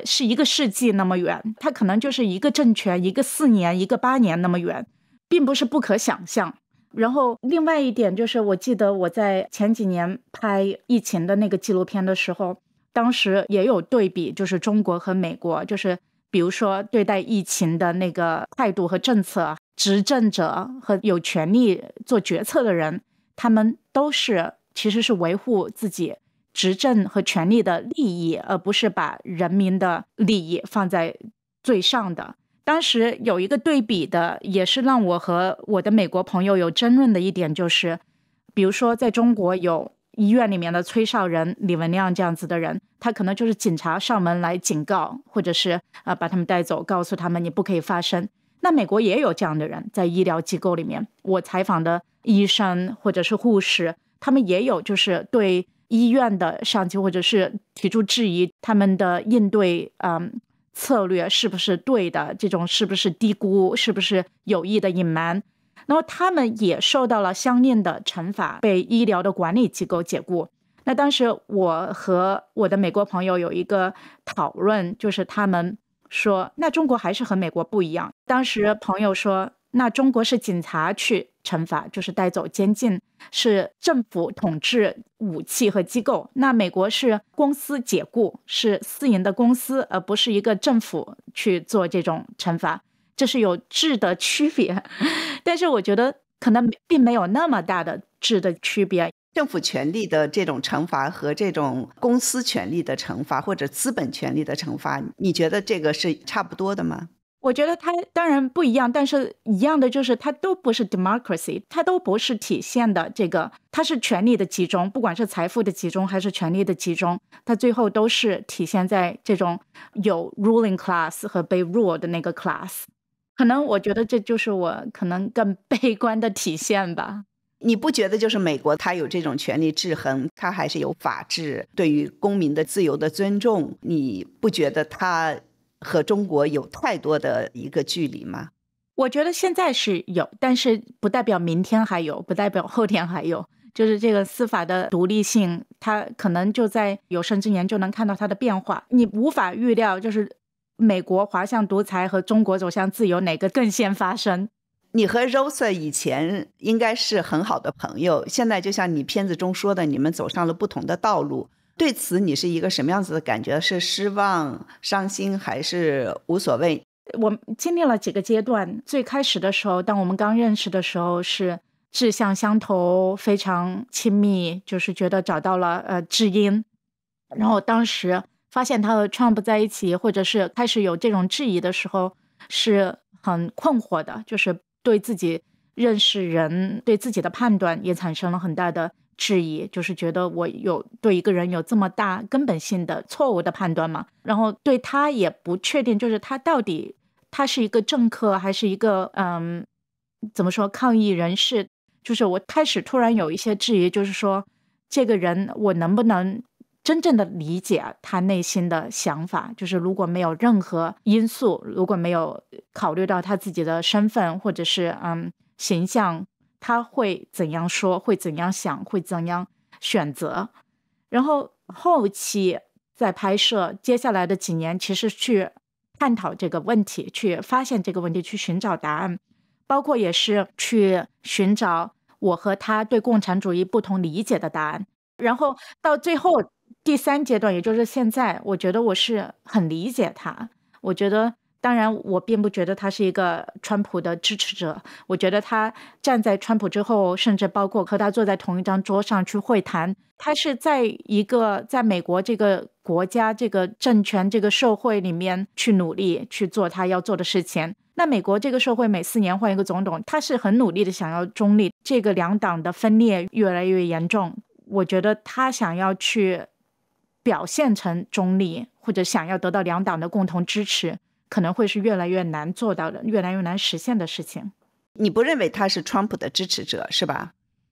是一个世纪那么远，它可能就是一个政权，一个4年，一个8年那么远，并不是不可想象。然后另外一点就是，我记得我在前几年拍疫情的那个纪录片的时候，当时也有对比，就是中国和美国，就是比如说对待疫情的那个态度和政策，执政者和有权利做决策的人，他们都是其实是维护自己执政和权力的利益，而不是把人民的利益放在最上的。当时有一个对比的，也是让我和我的美国朋友有争论的一点，就是比如说在中国有医院里面的崔少人、李文亮这样子的人，他可能就是警察上门来警告，或者是把他们带走，告诉他们你不可以发声。那美国也有这样的人，在医疗机构里面，我采访的医生或者是护士，他们也有就是对医院的上级或者是提出质疑，他们的应对策略是不是对的，这种是不是低估，是不是有意的隐瞒，然后他们也受到了相应的惩罚，被医疗的管理机构解雇。那当时我和我的美国朋友有一个讨论，就是他们说那中国还是和美国不一样。当时朋友说那中国是警察去惩罚，就是带走监禁，是政府统治武器和机构。那美国是公司解雇，是私营的公司，而不是一个政府去做这种惩罚，这是有质的区别。但是我觉得可能并没有那么大的质的区别。政府权力的这种惩罚和这种公司权力的惩罚或者资本权力的惩罚，你觉得这个是差不多的吗？我觉得它当然不一样，但是一样的就是它都不是 democracy， 它都不是体现的这个，它是权力的集中，不管是财富的集中还是权力的集中，它最后都是体现在这种有 ruling class 和被 rule 的那个 class。可能我觉得这就是我可能更悲观的体现吧。你不觉得就是美国它有这种权力制衡，它还是有法治，对于公民的自由的尊重，你不觉得它和中国有太多的一个距离吗？我觉得现在是有，但是不代表明天还有，不代表后天还有。就是这个司法的独立性，它可能就在有生之年就能看到它的变化。你无法预料，就是美国滑向独裁和中国走向自由哪个更先发生。你和 Rosa 以前应该是很好的朋友，现在就像你片子中说的，你们走上了不同的道路。对此你是一个什么样子的感觉？是失望、伤心还是无所谓？我经历了几个阶段。最开始的时候，当我们刚认识的时候，是志向相投，非常亲密，就是觉得找到了知音。然后当时发现他和 Trump 在一起，或者是开始有这种质疑的时候，是很困惑的，就是对自己认识人，对自己的判断也产生了很大的质疑，就是觉得我有对一个人有这么大根本性的错误的判断吗？然后对他也不确定，就是他到底他是一个政客还是一个怎么说抗议人士？就是我开始突然有一些质疑，就是说这个人我能不能真正的理解他内心的想法？就是如果没有任何因素，如果没有考虑到他自己的身份或者是形象，他会怎样说，会怎样想，会怎样选择。然后后期在拍摄接下来的几年，其实去探讨这个问题，去发现这个问题，去寻找答案，包括也是去寻找我和他对共产主义不同理解的答案。然后到最后第3阶段，也就是现在，我觉得我是很理解他。我觉得当然我并不觉得他是一个川普的支持者，我觉得他站在川普之后，甚至包括和他坐在同一张桌上去会谈，他是在一个在美国这个国家这个政权这个社会里面去努力去做他要做的事情。那美国这个社会每4年换一个总统，他是很努力的想要中立，这个两党的分裂越来越严重，我觉得他想要去表现成中立，或者想要得到两党的共同支持，可能会是越来越难做到的，越来越难实现的事情。你不认为他是川普的支持者是吧？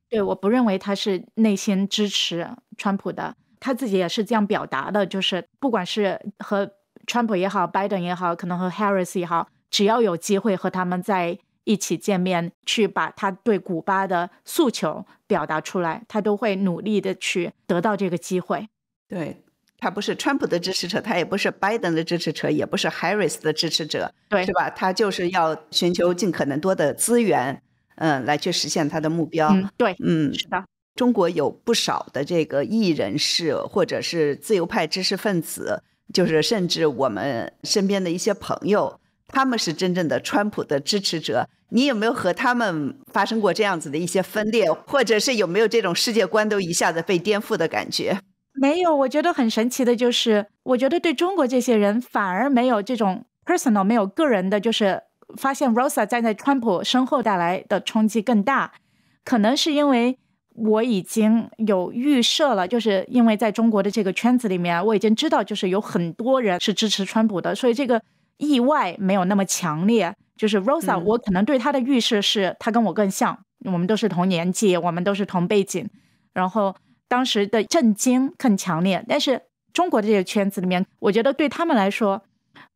对，我不认为他是内心支持川普的，他自己也是这样表达的，就是不管是和川普也好，拜登也好，可能和 Harris 也好，只要有机会和他们在一起见面，去把他对古巴的诉求表达出来，他都会努力的去得到这个机会。对，他不是川普的支持者，他也不是拜登的支持者，也不是 Harris 的支持者，对，是吧？他就是要寻求尽可能多的资源，来去实现他的目标。对，是的。中国有不少的这个异议人士，或者是自由派知识分子，就是甚至我们身边的一些朋友，他们是真正的川普的支持者。你有没有和他们发生过这样子的一些分裂，或者是有没有这种世界观都一下子被颠覆的感觉？没有，我觉得很神奇的就是，我觉得对中国这些人反而没有这种 personal， 没有个人的，就是发现 Rosa 站在川普身后带来的冲击更大。可能是因为我已经有预设了，就是因为在中国的这个圈子里面，我已经知道就是有很多人是支持川普的，所以这个意外没有那么强烈。就是 Rosa，我可能对他的预设是他跟我更像，我们都是同年纪，我们都是同背景，然后当时的震惊更强烈。但是中国的这个圈子里面，我觉得对他们来说，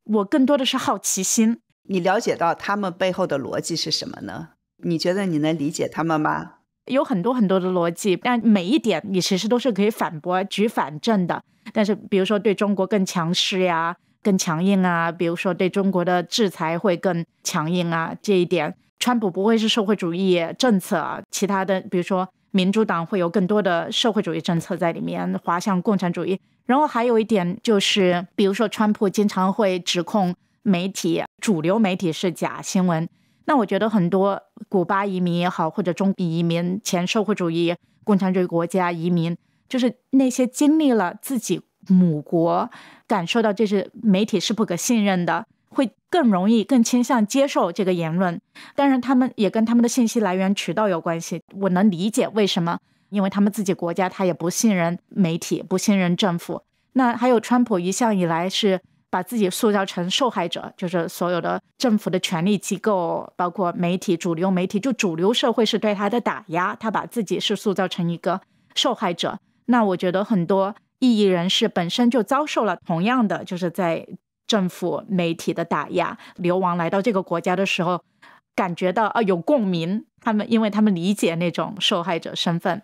我更多的是好奇心。你了解到他们背后的逻辑是什么呢？你觉得你能理解他们吗？有很多很多的逻辑，但每一点你其实都是可以反驳、举反证的。但是比如说对中国更强势呀、更强硬啊，比如说对中国的制裁会更强硬啊，这一点川普不会是社会主义政策啊，其他的比如说民主党会有更多的社会主义政策在里面，滑向共产主义。然后还有一点就是，比如说川普经常会指控媒体，主流媒体是假新闻。那我觉得很多古巴移民也好，或者中移民、前社会主义共产主义国家移民，就是那些经历了自己母国感受到这些媒体是不可信任的，会更容易更倾向接受这个言论。当然他们也跟他们的信息来源渠道有关系，我能理解为什么，因为他们自己国家他也不信任媒体，不信任政府。那还有川普一向以来是把自己塑造成受害者，就是所有的政府的权力机构，包括媒体，主流媒体，就主流社会是对他的打压，他把自己是塑造成一个受害者。那我觉得很多异议人士本身就遭受了同样的，就是在政府媒体的打压，流亡来到这个国家的时候感觉到有共鸣，因为他们理解那种受害者身份。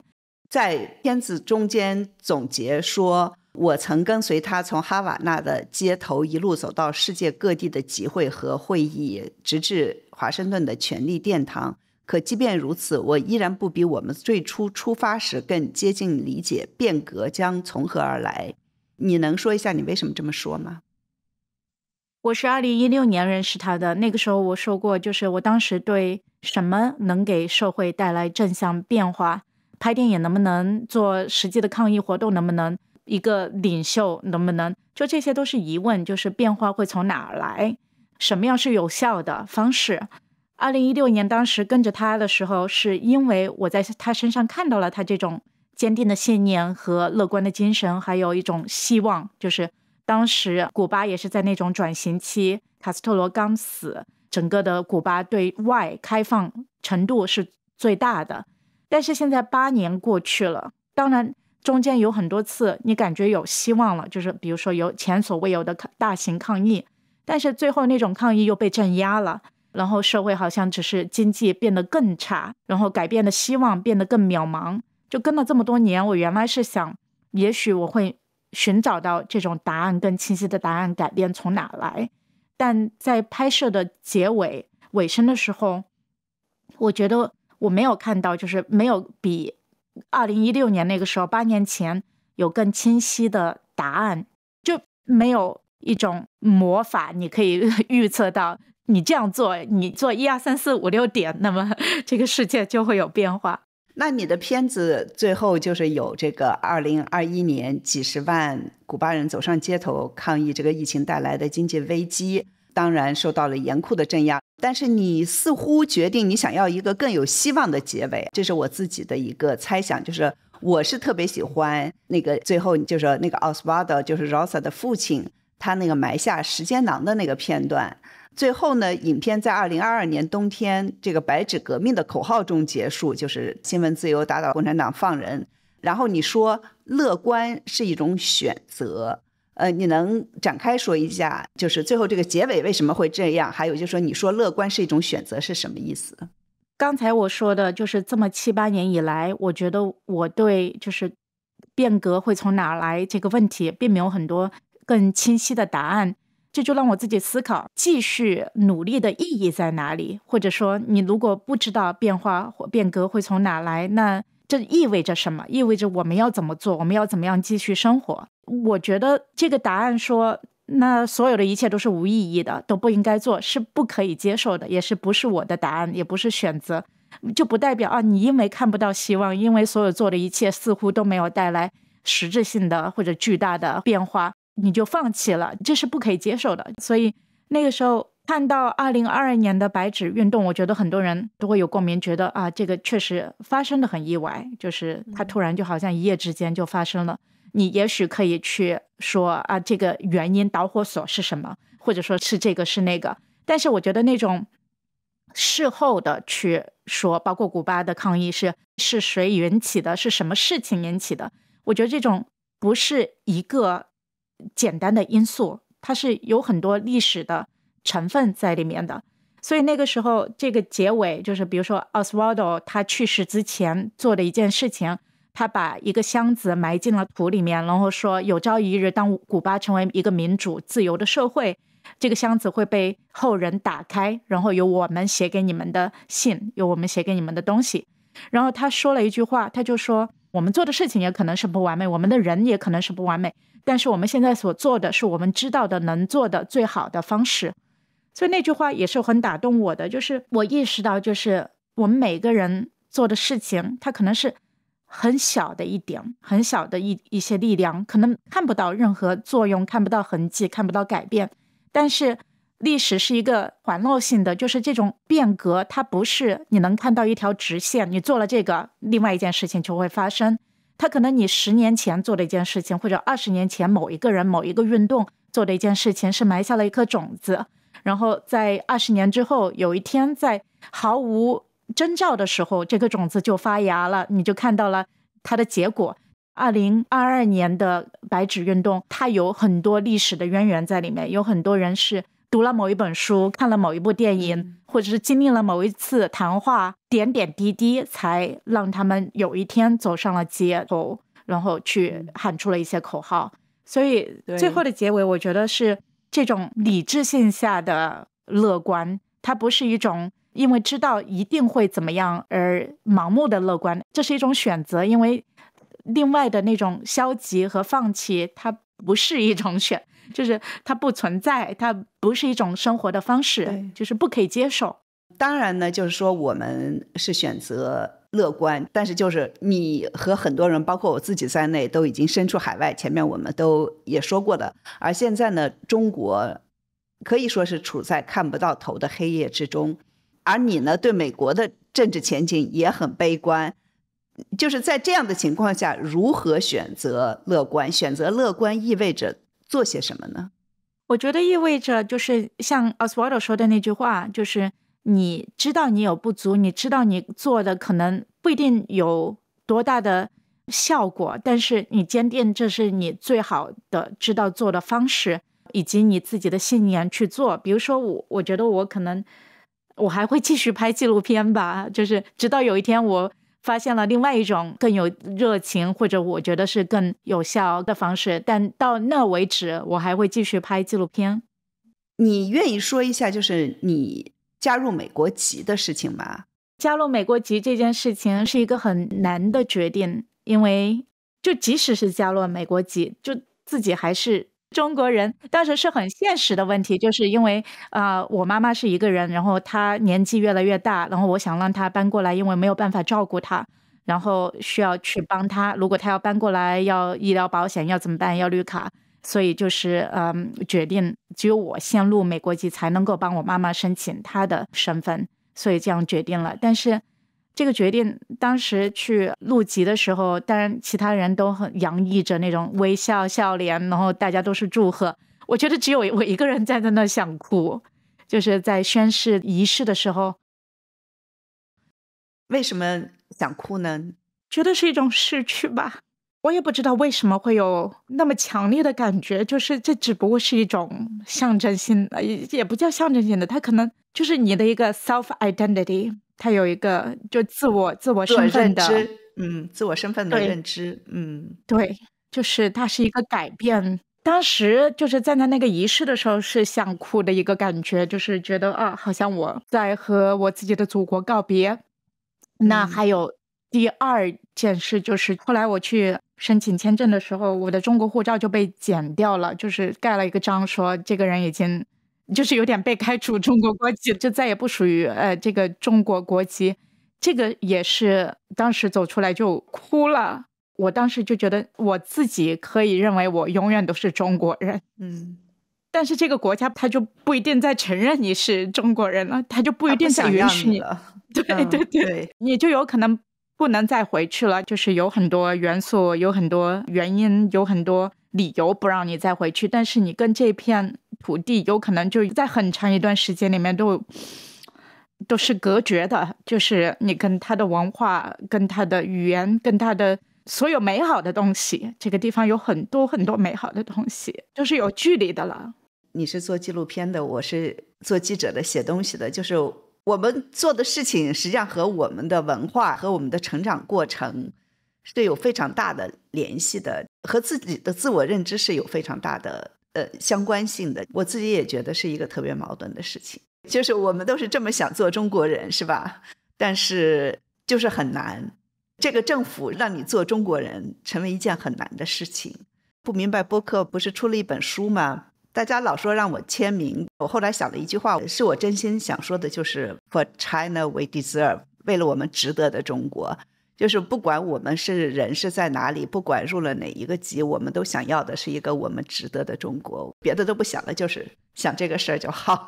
在片子中间总结说，我曾跟随他从哈瓦那的街头一路走到世界各地的集会和会议，直至华盛顿的权力殿堂。可即便如此，我依然不比我们最初出发时更接近理解变革将从何而来。你能说一下你为什么这么说吗？我是2016年认识他的，那个时候我说过，就是我当时对什么能给社会带来正向变化，拍电影能不能，做实际的抗议活动能不能，一个领袖能不能，就这些都是疑问，就是变化会从哪儿来，什么样是有效的方式。2016年当时跟着他的时候，是因为我在他身上看到了他这种坚定的信念和乐观的精神，还有一种希望，就是当时古巴也是在那种转型期，卡斯特罗刚死，整个的古巴对外开放程度是最大的。但是现在8年过去了，当然中间有很多次你感觉有希望了，就是比如说有前所未有的大型抗议，但是最后那种抗议又被镇压了，然后社会好像只是经济变得更差，然后改变的希望变得更渺茫。就跟了这么多年，我原来是想也许我会寻找到这种答案，更清晰的答案，改变从哪来。但在拍摄的尾声的时候，我觉得我没有看到，就是没有比2016年那个时候8年前有更清晰的答案，就没有一种魔法你可以预测到你这样做，你做1、2、3、4、5、6点，那么这个世界就会有变化。那你的片子最后就是有这个2021年几十万古巴人走上街头抗议这个疫情带来的经济危机，当然受到了严酷的镇压，但是你似乎决定你想要一个更有希望的结尾，这是我自己的一个猜想，就是我是特别喜欢那个最后就是那个 Oswaldo 就是 Rosa 的父亲他那个埋下时间囊的那个片段，最后呢影片在2022年冬天这个白纸革命的口号中结束，就是新闻自由打倒共产党放人，然后你说乐观是一种选择，你能展开说一下就是最后这个结尾为什么会这样，还有就是说你说乐观是一种选择是什么意思？刚才我说的就是这么7、8年以来，我觉得我对就是变革会从哪来这个问题并没有很多更清晰的答案，这就让我自己思考继续努力的意义在哪里，或者说你如果不知道变化或变革会从哪来，那这意味着什么？意味着我们要怎么做？我们要怎么样继续生活？我觉得这个答案说那所有的一切都是无意义的，都不应该做，是不可以接受的，也是不是我的答案，也不是选择，就不代表你因为看不到希望，因为所有做的一切似乎都没有带来实质性的或者巨大的变化，你就放弃了，这是不可以接受的。所以那个时候看到2022年的白纸运动，我觉得很多人都会有共鸣，觉得这个确实发生的很意外，就是它突然就好像一夜之间就发生了。你也许可以去说这个原因导火索是什么，或者说是这个是那个，但是我觉得那种事后的去说，包括古巴的抗议是谁引起的，是什么事情引起的，我觉得这种不是一个简单的因素，它是有很多历史的成分在里面的。所以那个时候这个结尾就是比如说 Oswaldo 他去世之前做的一件事情，他把一个箱子埋进了土里面，然后说有朝一日当古巴成为一个民主自由的社会，这个箱子会被后人打开，然后有我们写给你们的信，有我们写给你们的东西。然后他说了一句话，他就说我们做的事情也可能是不完美，我们的人也可能是不完美，但是我们现在所做的是我们知道的能做的最好的方式。所以那句话也是很打动我的，就是我意识到就是我们每个人做的事情它可能是很小的一点，很小的一些力量，可能看不到任何作用，看不到痕迹，看不到改变，但是历史是一个环绕性的，就是这种变革它不是你能看到一条直线，你做了这个另外一件事情就会发生，它可能你10年前做的一件事情，或者20年前某一个人某一个运动做的一件事情是埋下了一颗种子，然后在20年之后有一天在毫无征兆的时候这个种子就发芽了，你就看到了它的结果。2022年的白纸运动它有很多历史的渊源在里面，有很多人是读了某一本书，看了某一部电影，或者是经历了某一次谈话，点点滴滴才让他们有一天走上了街头，然后去喊出了一些口号。所以最后的结尾我觉得是这种理智性下的乐观，它不是一种因为知道一定会怎么样而盲目的乐观，这是一种选择，因为另外的那种消极和放弃它不是一种就是它不存在，它不是一种生活的方式，就是不可以接受。当然呢就是说我们是选择乐观，但是就是你和很多人包括我自己在内都已经身处海外，前面我们都也说过的，而现在呢中国可以说是处在看不到头的黑夜之中，而你呢对美国的政治前景也很悲观，就是在这样的情况下如何选择乐观？选择乐观意味着做些什么呢？我觉得意味着就是像 Oswaldo 说的那句话，就是你知道你有不足，你知道你做的可能不一定有多大的效果，但是你坚定这是你最好的知道做的方式，以及你自己的信念去做。比如说我觉得我可能我还会继续拍纪录片吧，就是直到有一天我发现了另外一种更有热情或者我觉得是更有效的方式，但到那为止我还会继续拍纪录片。你愿意说一下就是你加入美国籍的事情吗？加入美国籍这件事情是一个很难的决定，因为就即使是加入美国籍，就自己还是中国人。当时是很现实的问题，就是因为我妈妈是一个人，然后她年纪越来越大，然后我想让她搬过来，因为没有办法照顾她，然后需要去帮她，如果她要搬过来要医疗保险要怎么办，要绿卡，所以就是决定只有我先入美国籍才能够帮我妈妈申请她的身份，所以这样决定了。但是这个决定当时去入籍的时候，当然其他人都很洋溢着那种微笑笑脸，然后大家都是祝贺，我觉得只有我一个人在那想哭，就是在宣誓仪式的时候。为什么想哭呢？觉得是一种失去吧，我也不知道为什么会有那么强烈的感觉，就是这只不过是一种象征性的，也不叫象征性的，它可能就是你的一个 self identity， 它有一个就自我身份的自我身份的认知，对，就是它是一个改变。当时就是站在那个仪式的时候是想哭的一个感觉，就是觉得好像我在和我自己的祖国告别。那还有第二件事，就是后来我去申请签证的时候，我的中国护照就被剪掉了，就是盖了一个章说这个人已经就是有点被开除中国国籍，就再也不属于这个中国国籍。这个也是当时走出来就哭了。我当时就觉得我自己可以认为我永远都是中国人，但是这个国家他就不一定再承认你是中国人了，他就不一定再允许你了。对，你就有可能不能再回去了，就是有很多元素，有很多原因，有很多理由不让你再回去，但是你跟这片土地有可能就在很长一段时间里面都是隔绝的，就是你跟他的文化，跟他的语言，跟他的所有美好的东西，这个地方有很多很多美好的东西，就是有距离的了。你是做纪录片的，我是做记者的，写东西的，就是我们做的事情实际上和我们的文化和我们的成长过程是有非常大的联系的，和自己的自我认知是有非常大的相关性的。我自己也觉得是一个特别矛盾的事情，就是我们都是这么想做中国人，是吧？但是就是很难，这个政府让你做中国人成为一件很难的事情。不明白播客不是出了一本书吗？大家老说让我签名，我后来想了一句话，是我真心想说的，就是 For China we deserve， 为了我们值得的中国。就是不管我们是人是在哪里，不管入了哪一个级，我们都想要的是一个我们值得的中国，别的都不想了，就是想这个事儿就好。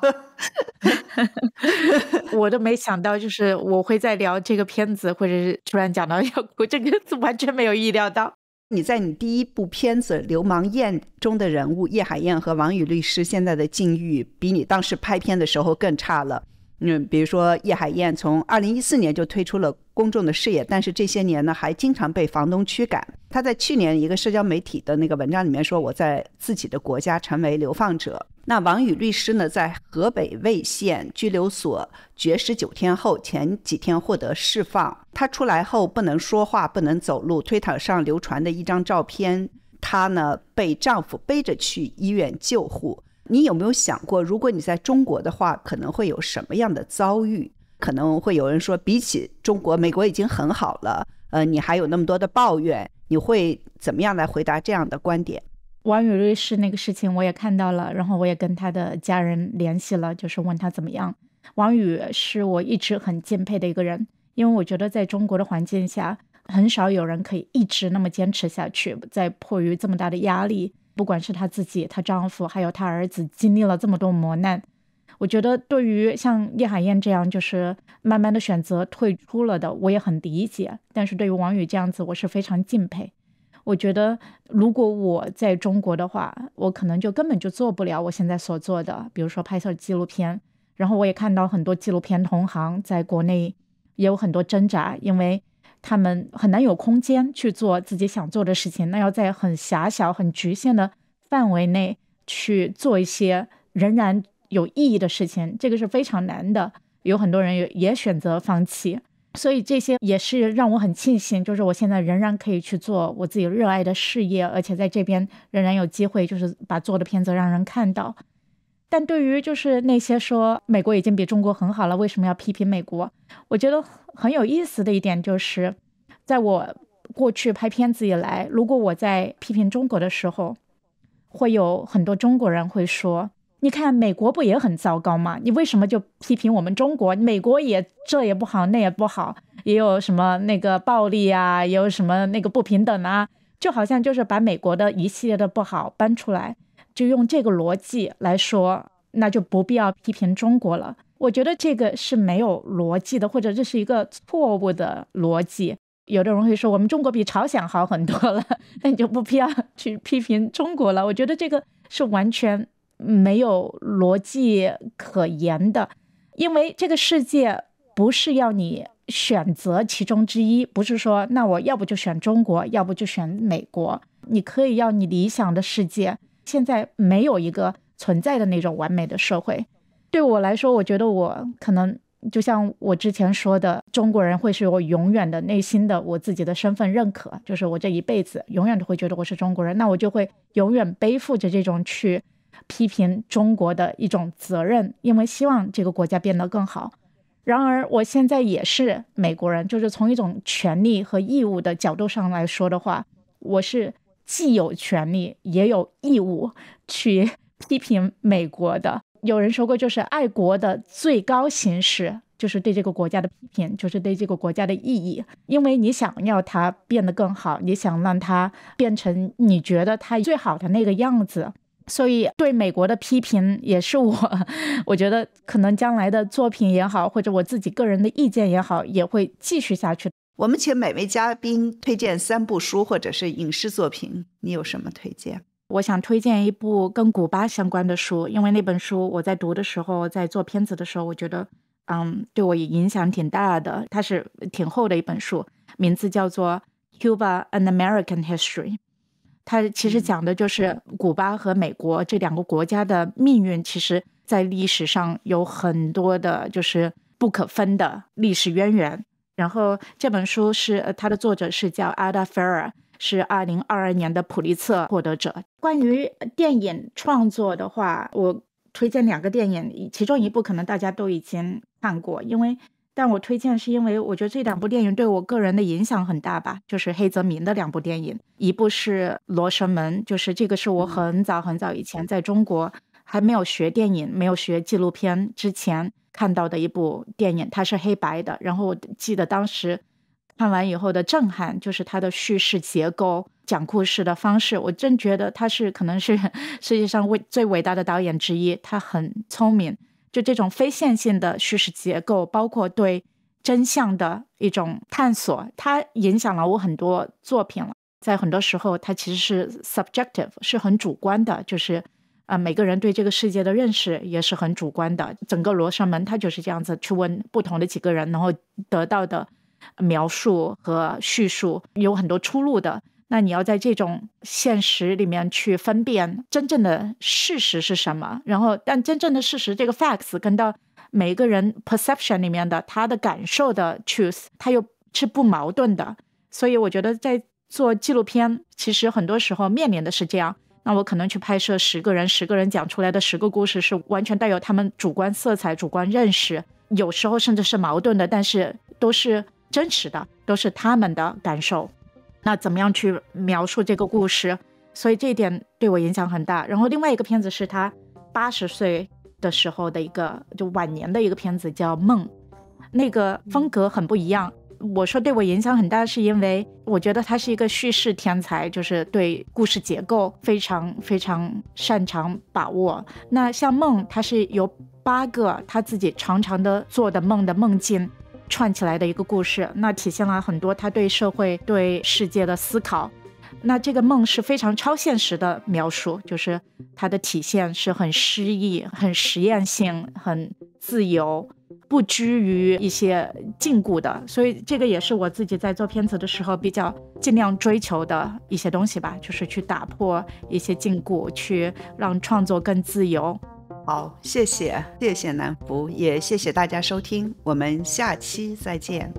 我都没想到就是我会在聊这个片子，或者是突然讲到要哭，这个完全没有意料到。你在你第一部片子《流氓宴》中的人物叶海燕和王宇律师现在的境遇比你当时拍片的时候更差了。比如说叶海燕从2014年就退出了公众的视野，但是这些年呢还经常被房东驱赶。他在去年一个社交媒体的那个文章里面说，我在自己的国家成为流放者。那王宇律师呢，在河北魏县拘留所绝19天后，前几天获得释放。他出来后不能说话，不能走路。推特上流传的一张照片，她呢被丈夫背着去医院救护。你有没有想过，如果你在中国的话，可能会有什么样的遭遇？可能会有人说，比起中国，美国已经很好了，你还有那么多的抱怨，你会怎么样来回答这样的观点？王宇律师那个事情我也看到了，然后我也跟他的家人联系了，就是问他怎么样。王宇是我一直很敬佩的一个人，因为我觉得在中国的环境下，很少有人可以一直那么坚持下去，在迫于这么大的压力，不管是她自己、她丈夫还有她儿子经历了这么多磨难，我觉得对于像叶海燕这样就是慢慢的选择退出了的，我也很理解，但是对于王宇这样子，我是非常敬佩。我觉得如果我在中国的话，我可能就根本就做不了我现在所做的，比如说拍摄纪录片。然后我也看到很多纪录片同行在国内也有很多挣扎，因为他们很难有空间去做自己想做的事情，那要在很狭小很局限的范围内去做一些仍然有意义的事情，这个是非常难的，有很多人也选择放弃。所以这些也是让我很庆幸，就是我现在仍然可以去做我自己热爱的事业，而且在这边仍然有机会就是把做的片子让人看到。但对于就是那些说美国已经比中国很好了，为什么要批评美国？我觉得很有意思的一点就是，在我过去拍片子以来，如果我在批评中国的时候，会有很多中国人会说，你看美国不也很糟糕吗？你为什么就批评我们中国？美国也这也不好那也不好，也有什么那个暴力啊，也有什么那个不平等啊，就好像就是把美国的一系列的不好搬出来，就用这个逻辑来说，那就不必要批评中国了。我觉得这个是没有逻辑的，或者这是一个错误的逻辑。有的人会说我们中国比朝鲜好很多了，那你就不必要去批评中国了。我觉得这个是完全没有逻辑可言的，因为这个世界不是要你选择其中之一，不是说那我要不就选中国，要不就选美国。你可以要你理想的世界，现在没有一个存在的那种完美的社会。对我来说，我觉得我可能就像我之前说的，中国人会是我永远的内心的我自己的身份认可，就是我这一辈子永远都会觉得我是中国人，那我就会永远背负着这种去批评中国的一种责任，因为希望这个国家变得更好。然而我现在也是美国人，就是从一种权利和义务的角度上来说的话，我是既有权利也有义务去批评美国的。有人说过，就是爱国的最高形式就是对这个国家的批评，就是对这个国家的意义，因为你想要它变得更好，你想让它变成你觉得它最好的那个样子。所以对美国的批评也是我觉得可能将来的作品也好，或者我自己个人的意见也好，也会继续下去。我们请每位嘉宾推荐3部书或者是影视作品，你有什么推荐？我想推荐一部跟古巴相关的书，因为那本书我在读的时候，在做片子的时候，我觉得对我影响挺大的。它是挺厚的一本书，名字叫做 Cuba and American History。 它其实讲的就是古巴和美国这2个国家的命运，其实在历史上有很多的就是不可分的历史渊源。然后这本书是它的作者是叫 Ada Ferrer，是2022年的普利策获得者。关于电影创作的话，我推荐2个电影，其中一部可能大家都已经看过，但我推荐是因为我觉得这2部电影对我个人的影响很大吧，就是黑泽明的2部电影。一部是《罗生门》，就是这个是我很早很早以前在中国还没有学电影、没有学纪录片之前看到的一部电影，它是黑白的。然后我记得当时看完以后的震撼，就是它的叙事结构、讲故事的方式，我真觉得他可能是世界上最伟大的导演之一。他很聪明，就这种非线性的叙事结构，包括对真相的一种探索，它影响了我很多作品了。在很多时候它其实是 subjective， 是很主观的，就是每个人对这个世界的认识也是很主观的。整个罗生门它就是这样子，去问不同的几个人，然后得到的描述和叙述有很多出入的。那你要在这种现实里面去分辨真正的事实是什么，然后但真正的事实这个 facts 跟到每一个人 perception 里面的他的感受的 truth， 它又是不矛盾的。所以我觉得在做纪录片其实很多时候面临的是这样，那我可能去拍摄10个人讲出来的10个故事是完全带有他们主观色彩、主观认识，有时候甚至是矛盾的，但是都是真实的，都是他们的感受。那怎么样去描述这个故事，所以这一点对我影响很大。然后另外一个片子是他80岁的时候的一个就晚年的一个片子叫《梦》，那个风格很不一样。我说对我影响很大是因为我觉得他是一个叙事天才，就是对故事结构非常非常擅长把握。那像梦他是由8个他自己常常的做的梦的梦境串起来的一个故事，那体现了很多他对社会对世界的思考。那这个梦是非常超现实的描述，就是它的体现是很诗意、很实验性、很自由，不拘于一些禁锢的。所以这个也是我自己在做片子的时候比较尽量追求的一些东西吧，就是去打破一些禁锢，去让创作更自由。好，谢谢南福，也谢谢大家收听，我们下期再见。